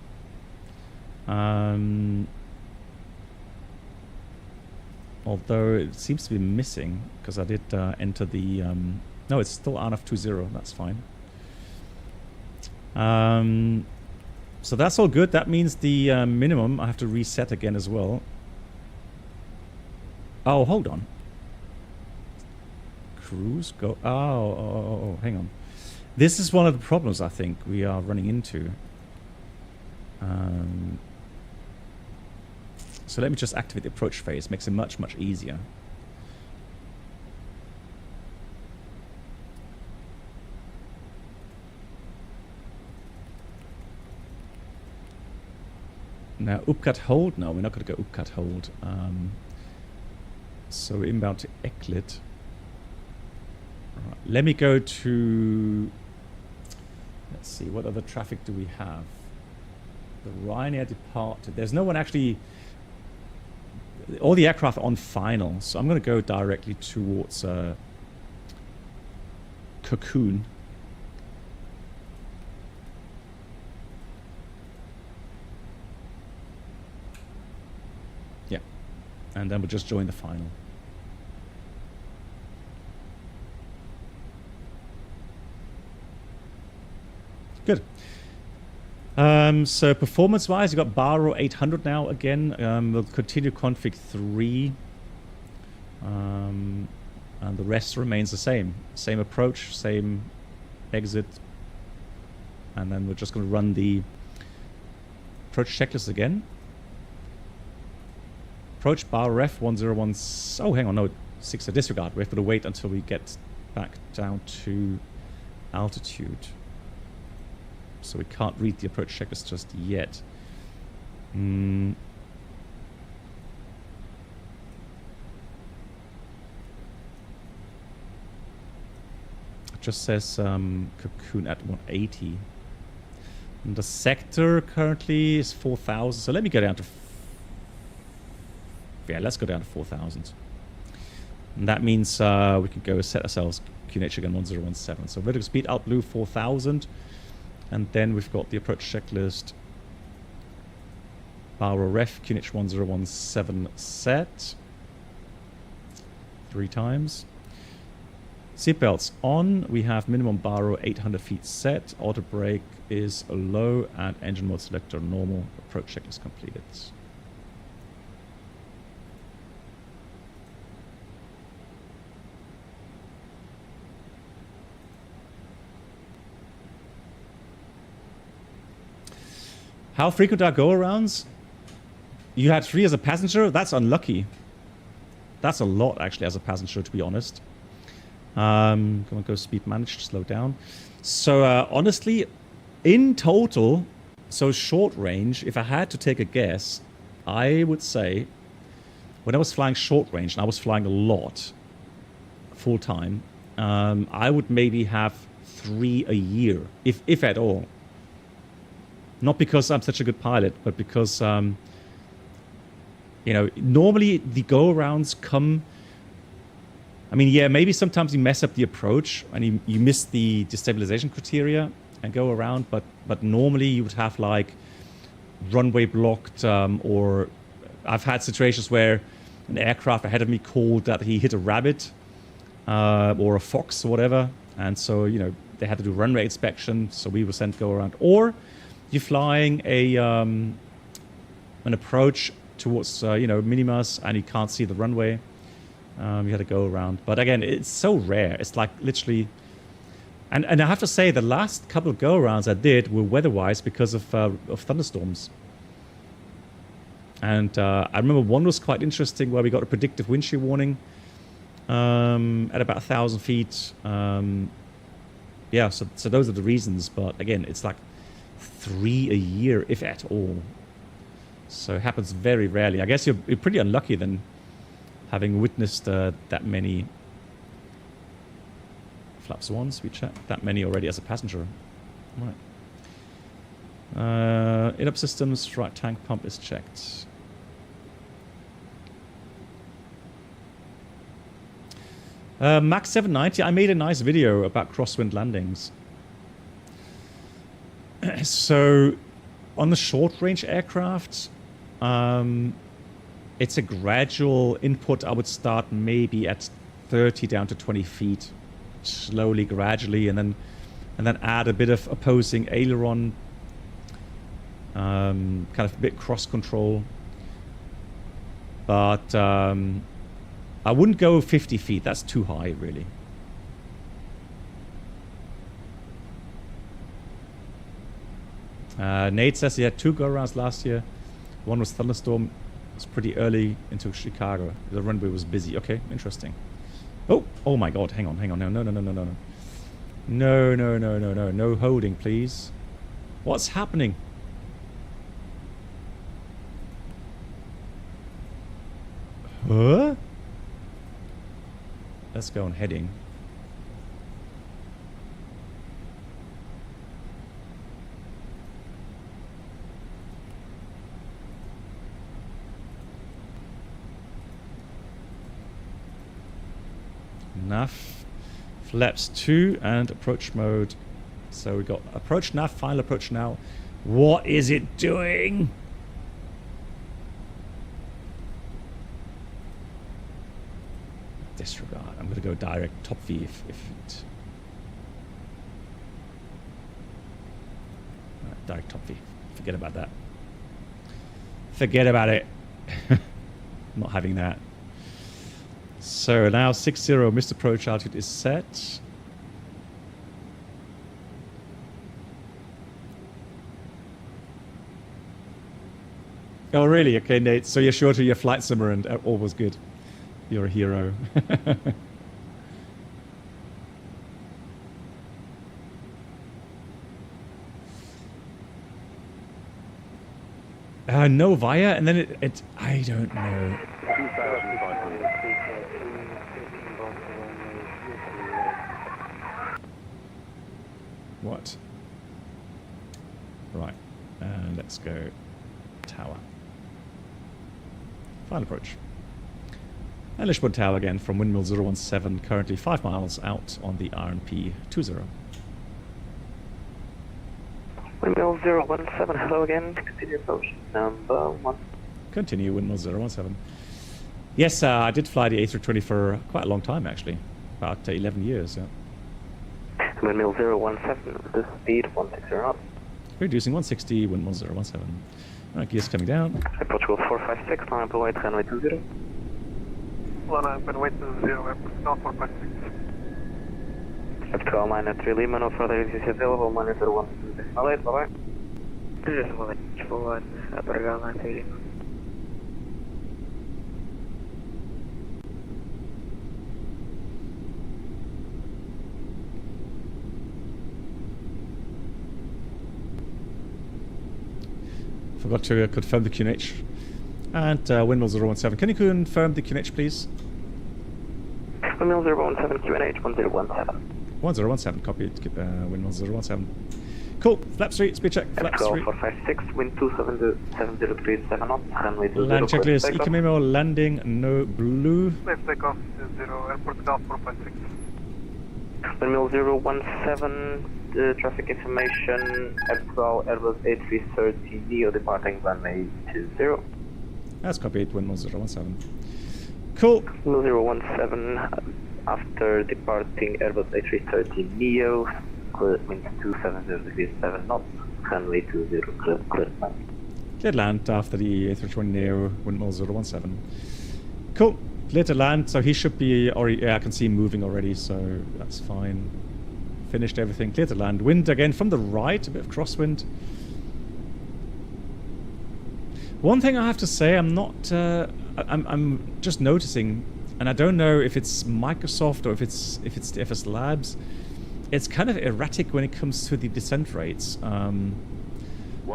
Although it seems to be missing because I did enter the... no, it's still RNF 20. That's fine. So that's all good. That means the minimum I have to reset again as well. Oh, hold on. Cruise go... Oh, hang on. This is one of the problems I think we are running into. So let me just activate the approach phase. Makes it much, much easier. Now, upcut hold. No, we're not going to go upcut hold. So inbound to Eklit. Right. Let me go to... Let's see, what other traffic do we have? The Ryanair departed. There's no one actually... All the aircraft are on final, so I'm going to go directly towards Cocoon. Yeah, and then we'll just join the final. Good. So performance-wise, you've got Baro 800 now again. We'll continue config 3. And the rest remains the same. Same approach, same exit. And then we're just going to run the approach checklist again. Approach Baro ref 101. Oh, hang on, no, 6 disregard. We have to wait until we get back down to altitude. So we can't read the approach checklist just yet. It just says Cocoon at 180. And the sector currently is 4,000. So let me go down to... Yeah, let's go down to 4,000. And that means we can go set ourselves QNH again 1017. So vertical speed out blue 4,000. And then we've got the approach checklist. Baro ref, QNH 1017 set. 3 times. Seatbelts on. We have minimum Baro 800 feet set. Auto brake is low and engine mode selector normal. Approach checklist completed. How frequent are go-arounds? You had 3 as a passenger? That's unlucky. That's a lot, actually, as a passenger, to be honest. Come on, go speed manage, slow down. So, honestly, in total, so short range, if I had to take a guess, I would say, when I was flying short range, and I was flying a lot, full time, I would maybe have 3 a year, if at all. Not because I'm such a good pilot, but because, you know, normally the go-arounds come... I mean, yeah, maybe sometimes you mess up the approach and you miss the destabilization criteria and go around, but normally you would have, like, runway blocked, or I've had situations where an aircraft ahead of me called that he hit a rabbit or a fox or whatever, and so, you know, they had to do runway inspection, so we were sent go around. Or... you're flying an approach towards, you know, Minimas, and you can't see the runway. You had to go around. But again, it's so rare. It's like literally... And I have to say, the last couple of go-arounds I did were weather-wise because of thunderstorms. And I remember one was quite interesting where we got a predictive wind shear warning at about 1,000 feet. Yeah, so those are the reasons. But again, it's like 3 a year, if at all. So it happens very rarely. I guess you're pretty unlucky then, having witnessed that many flaps ones. We checked that many already as a passenger. Right. In-up systems, right tank pump is checked. Max 790, I made a nice video about crosswind landings. So, on the short-range aircraft, it's a gradual input. I would start maybe at 30 down to 20 feet, slowly, gradually, and then add a bit of opposing aileron, kind of a bit cross control. But I wouldn't go 50 feet. That's too high, really. Nate says he had 2 go-arounds last year. One was thunderstorm. It was pretty early into Chicago. The runway was busy. Okay, interesting. Oh my God! Hang on. No holding, please. What's happening? Huh? Let's go on heading. Nav, flaps 2 and approach mode. So we got approach nav, final approach now. What is it doing? Disregard. I'm going to go direct top V if it... Right, direct top V. Forget about that. Forget about it. Not having that. So now 6-0 missed approach altitude is set. Oh really? Okay, Nate. So you're sure to your flight simmer and all was good. You're a hero. No via, and then it I don't know. 2,500. What? Right. And let's go tower. Final approach. And Lisbon Tower again from windmill 017, currently 5 miles out on the RNP 20. Windmill 017, hello again. Continue approach number 1. Continue windmill 017. Yes, I did fly the A320 for quite a long time actually. About 11 years, yeah. Windmill 017, the speed 160 knots. Reducing 160, windmill 017. Alright, gears coming down. Approach call 456, now employed, runway 20. Lana, runway 20, airport now 456. Capital minor 3 Lima, no further is available, minor 01, bye bye. Just a moment, 1, Apergal 9 3 Lima. Forgot to confirm the QNH. And windmill 017. Can you confirm the QNH, please? Windmill 017, QNH 1017. 1017, copy. Windmill 017. Cool. Flap 3, speed check. Flap 3. 456, wind 270 degrees 7 knots, runway 20. Land checklist. Economy landing, no blue. Left takeoff 0, airport now 456. Windmill 017, traffic information, F12 Airbus A330 Neo departing runway 20. That's copied, windmill 017. Cool. Windmill 017, after departing Airbus A330 Neo, wind 270 degrees 7 knots, runway 20, clear land. Cleared land after the A320 Neo, windmill 017. Cool. Cleared to land, so he should be already, yeah, I can see him moving already, so that's fine. Finished everything, cleared to land. Wind again from the right, a bit of crosswind. One thing I have to say, I'm not, I'm just noticing, and I don't know if it's Microsoft or if it's the FSLabs, it's kind of erratic when it comes to the descent rates.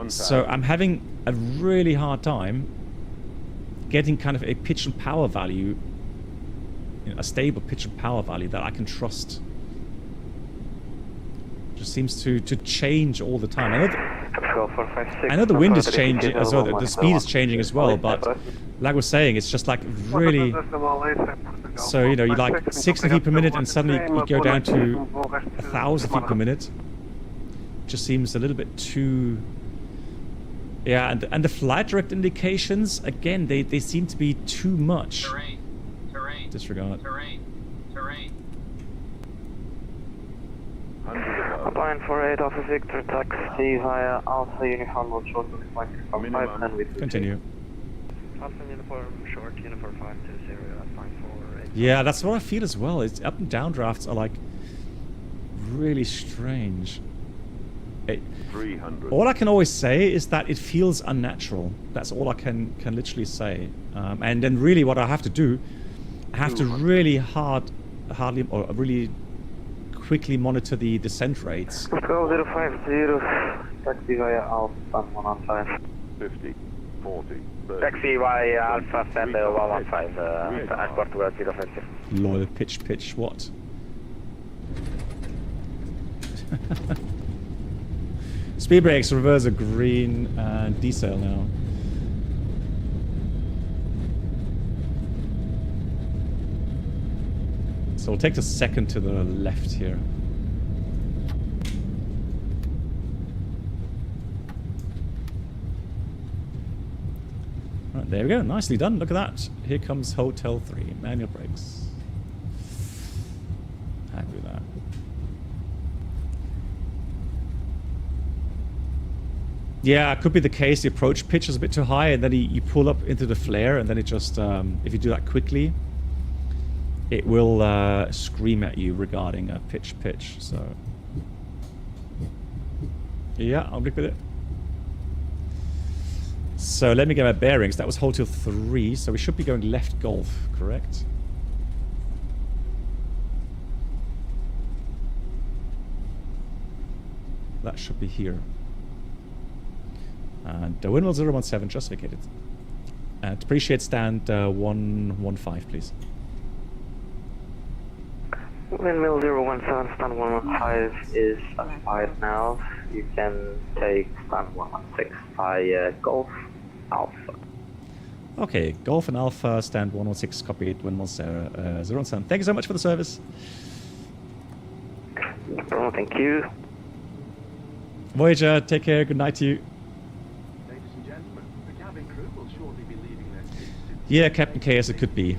So I'm having a really hard time getting kind of a pitch and power value, you know, a stable pitch and power value that I can trust. Just seems to change all the time. I know the wind is changing as well, the speed is changing as well, but like I was saying, it's just like really... So, you know, you like 60 feet per minute and suddenly you go down to 1,000 feet per minute. Just seems a little bit too... Yeah, and the flight direct indications, again, they seem to be too much. Disregard. Line 48 Alpha Victor, taxi via Alpha Uniform Road short to 5 and with Continue. Alpha Uniform short, Uniform 520, that's fine for 8. Yeah, that's what I feel as well. It's up and down drafts are like really strange. 300. All I can always say is that it feels unnatural. That's all I can literally say. And then really what I have to do, I have to really really quickly monitor the descent rates. Go 050, taxi via Alpha 115. 50, 40, 30. Taxi via Alpha Stand 115, and Portugal 050. Lol, pitch, what? Speed brakes, reverse are green, and decel now. So we'll take the second to the left here. Right, there we go. Nicely done. Look at that. Here comes Hotel 3. Manual brakes. Happy with that. Yeah, it could be the case. The approach pitch is a bit too high, and then you pull up into the flare, and then it just, if you do that quickly, it will scream at you regarding a pitch. So, yeah, I'll grip with it. So let me get my bearings. That was Hotel 3, so we should be going left Golf, correct? That should be here. And the windmill 017 just vacated. And appreciate stand 115, please. Windmill 017, stand 115 is at 5 now. You can take stand 116 by Golf Alpha. Okay, Golf and Alpha, stand 116, copied, windmill 017. Thank you so much for the service. No problem, thank you. Voyager, take care, good night to you. Ladies and gentlemen, the cabin crew will shortly be leaving their seats to... Yeah, Captain Chaos, it could be.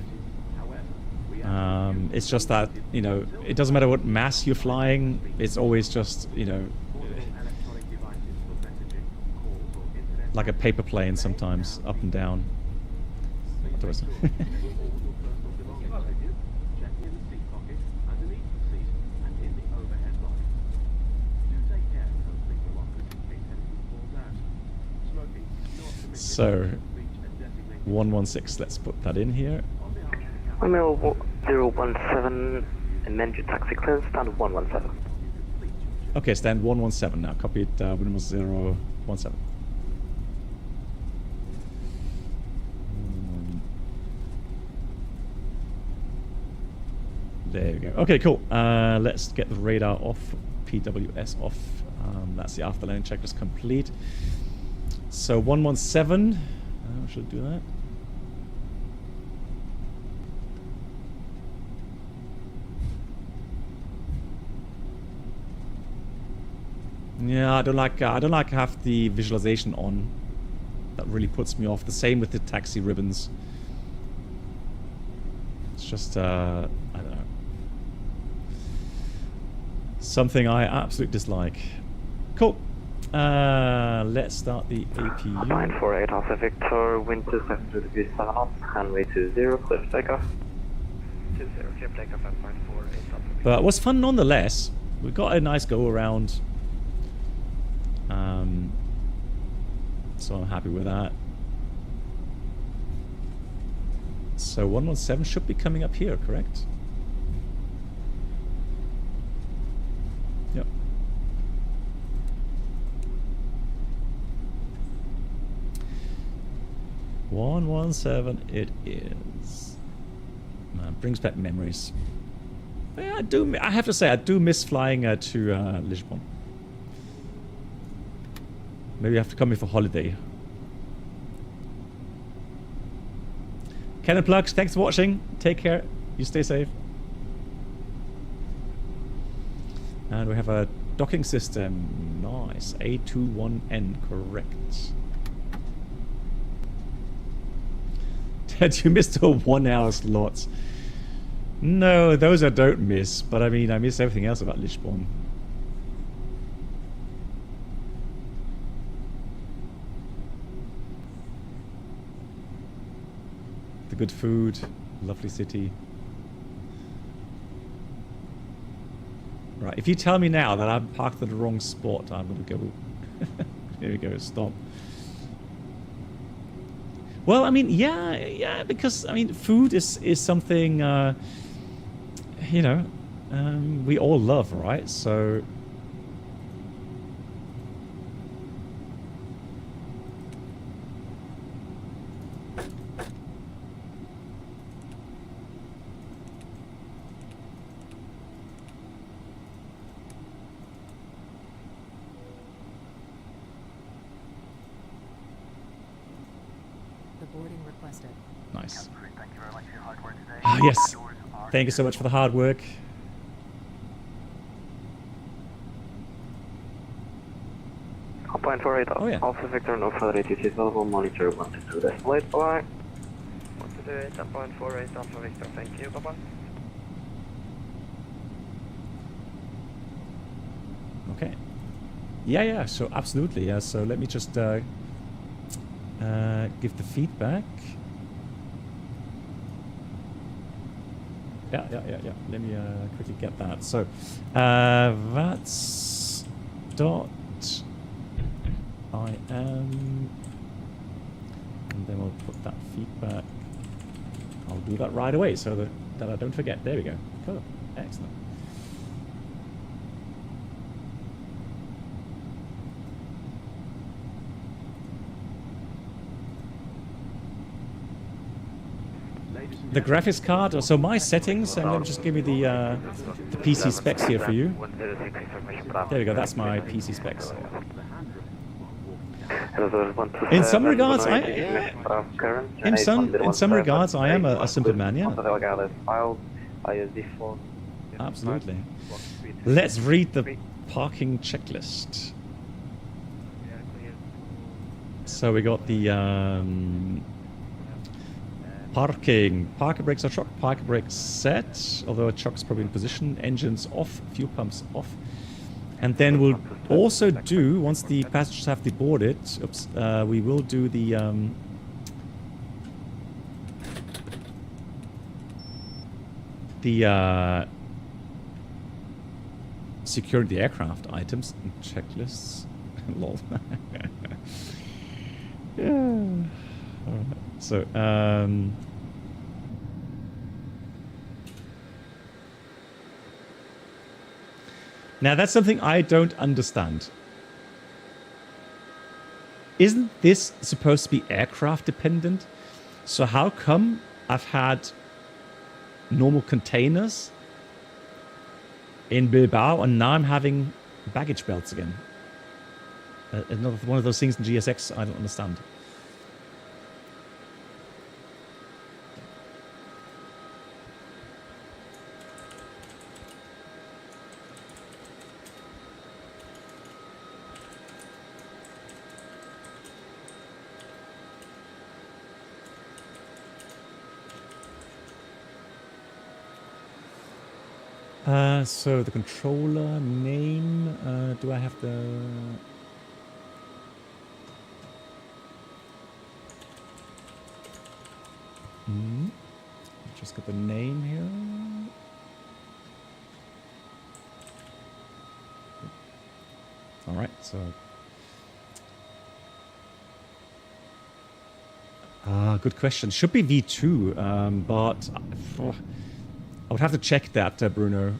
It's just that, you know, it doesn't matter what mass you're flying, it's always just, you know, like a paper plane sometimes, up and down. So, 116, let's put that in here. Windmill 017, amend your taxi clearance, stand 117. Okay, stand 117 now, copied, windmill 017. There we go. Okay, cool. Let's get the radar off, PWS off. That's the after landing checklist complete. So 117, should do that. Yeah, I don't like have the visualization on. That really puts me off. The same with the taxi ribbons. It's just I don't know. Something I absolutely dislike. Cool. Let's start the APU. 948 Alpha Victor, wind 272 degrees 7 knots, runway 20, clear for takeoff. 20, clear for takeoff at 948 Alpha Victor. But it was fun nonetheless. We got a nice go around. So I'm happy with that. So 117 should be coming up here, correct? Yep. (117) it is. Man, brings back memories. Yeah, I have to say, I do miss flying to Lisbon. Maybe I have to come here for holiday. Cannon Plugs, thanks for watching. Take care. You stay safe. And we have a docking system. Nice. A21N, correct. Did you miss the 1 hour slots? No, those I don't miss. But I mean, I miss everything else about Lisbon. The good food, lovely city. Right, if you tell me now that I'm parked at the wrong spot, I'm going to go... Here we go, stop. Well, I mean, yeah, because, I mean, food is something, you know, we all love, right? So... Nice. Ah, yes. Thank you so much for the hard work. Point for radar. Oh, yeah. Alpha Victor, no further ATC available. Monitor 122 desolate. Bye. 128, 1.48, Alpha Victor. Thank you. Bye bye. Okay. Yeah. So absolutely. Yeah. So let me just give the feedback. Yeah. Let me quickly get that. So that's dot IM, and then we'll put that feedback. I'll do that right away so that I don't forget. There we go. Cool. Excellent. The graphics card, so my settings, and let me just give you the PC specs here for you. There we go, that's my PC specs. In some regards, I am a simple man, yeah. Absolutely. Let's read the parking checklist. So we got the parking. Parker brakes are truck. Parker brakes set, although a truck's probably in position. Engines off. Fuel pumps off. And then we'll also do, once the passengers have deboarded, we will do the securing the aircraft items and checklists. Lol. Yeah. All right. So, now that's something I don't understand. Isn't this supposed to be aircraft dependent? So how come I've had normal containers in Bilbao and now I'm having baggage belts again? Another one of those things in GSX I don't understand. So the controller name, do I have the... Just got the name here. All right, so... good question. Should be V2, but I would have to check that, Bruno.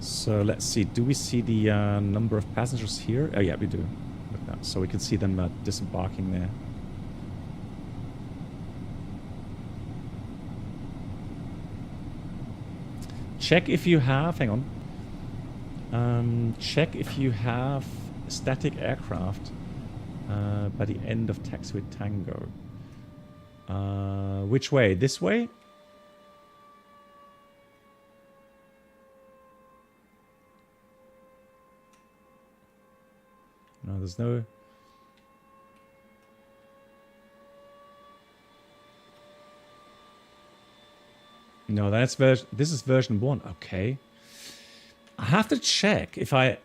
So let's see. Do we see the number of passengers here? Oh yeah, we do. Look at that. So we can see them disembarking there. Check if you have. Hang on. Check if you have static aircraft by the end of taxiway Tango. Which way? This way? No, there's no... No, that's version... This is version 1. Okay. I have to check if I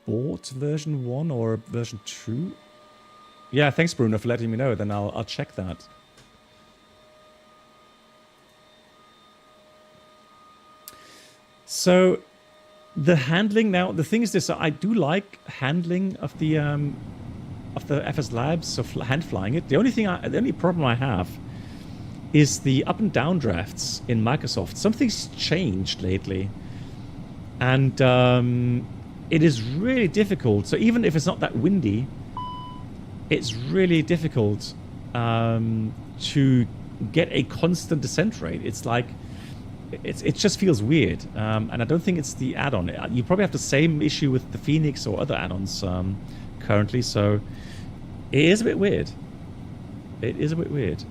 bought version 1 or version 2. Yeah, thanks Bruno for letting me know. Then I'll check that. So the handling now, the thing is this, I do like handling of the FSLabs, so hand flying it. The only problem I have is the up and down drafts in Microsoft. Something's changed lately. And it is really difficult. So even if it's not that windy, it's really difficult to get a constant descent rate. It's like, it just feels weird. And I don't think it's the add-on. You probably have the same issue with the Phoenix or other add-ons currently. So it is a bit weird. It is a bit weird.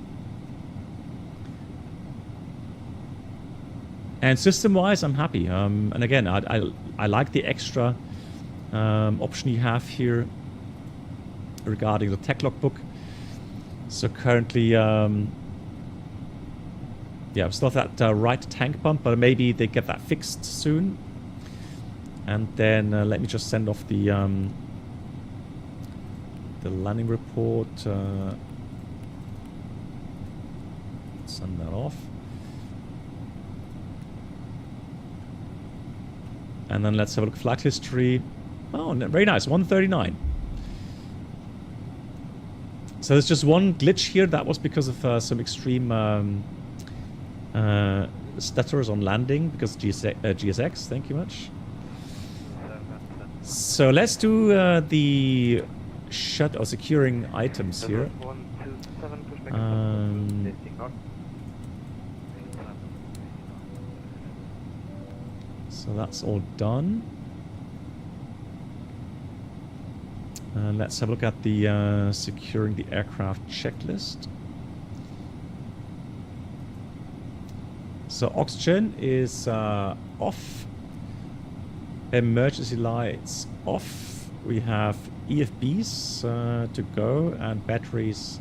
And system-wise, I'm happy. And again, I like the extra option you have here regarding the tech logbook. So currently, yeah, we still have that right tank pump, but maybe they get that fixed soon. And then let me just send off the landing report. Send that off. And then let's have a look at flight history. Oh, very nice, 139. So there's just one glitch here. That was because of some extreme stutters on landing because GSX. Thank you much. So let's do the securing items here. So that's all done. Let's have a look at the securing the aircraft checklist. So oxygen is off. Emergency lights off. We have EFBs to go, and batteries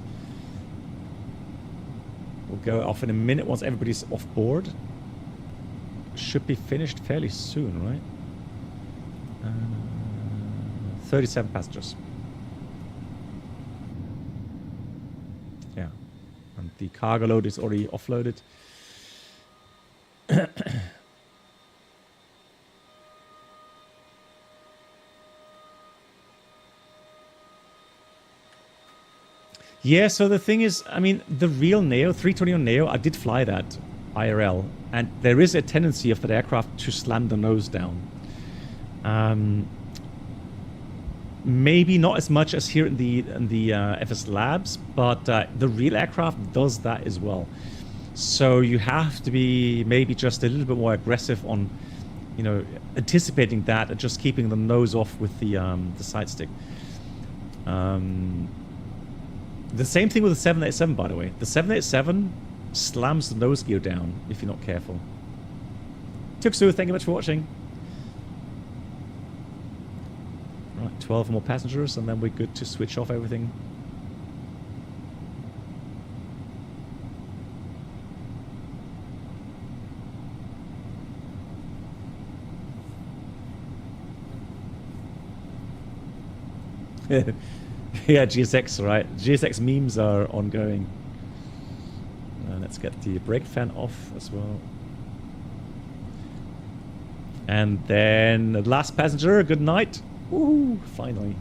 will go off in a minute once everybody's off board. Should be finished fairly soon, right? 37 passengers. Yeah. And the cargo load is already offloaded. Yeah, so the thing is, I mean, the real Neo, 321 Neo, I did fly that IRL, and there is a tendency of that aircraft to slam the nose down. Maybe not as much as here in the FSLabs, but the real aircraft does that as well. So you have to be maybe just a little bit more aggressive on, you know, anticipating that and just keeping the nose off with the side stick. The same thing with the 787, by the way. The 787 slams the nose gear down if you're not careful. Tuksu, thank you much for watching. Right, 12 more passengers, and then we're good to switch off everything. Yeah, GSX, right? GSX memes are ongoing. Let's get the brake fan off as well. And then the last passenger, good night. Woohoo, finally.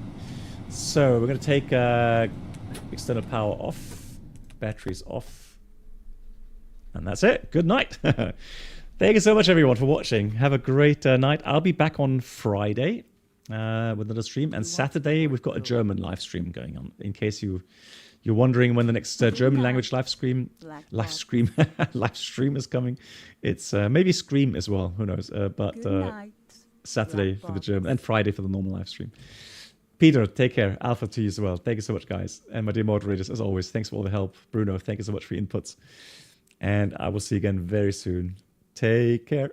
So we're going to take external power off, batteries off. And that's it. Good night. Thank you so much, everyone, for watching. Have a great night. I'll be back on Friday with another stream. And Saturday, we've got a German live stream going on, in case you're wondering when the next German language live stream is coming. It's maybe Scream as well. Who knows? But Saturday for the German and Friday for the normal live stream. Peter, take care. Alpha to you as well. Thank you so much, guys. And my dear moderators, as always, thanks for all the help. Bruno, thank you so much for your inputs. And I will see you again very soon. Take care.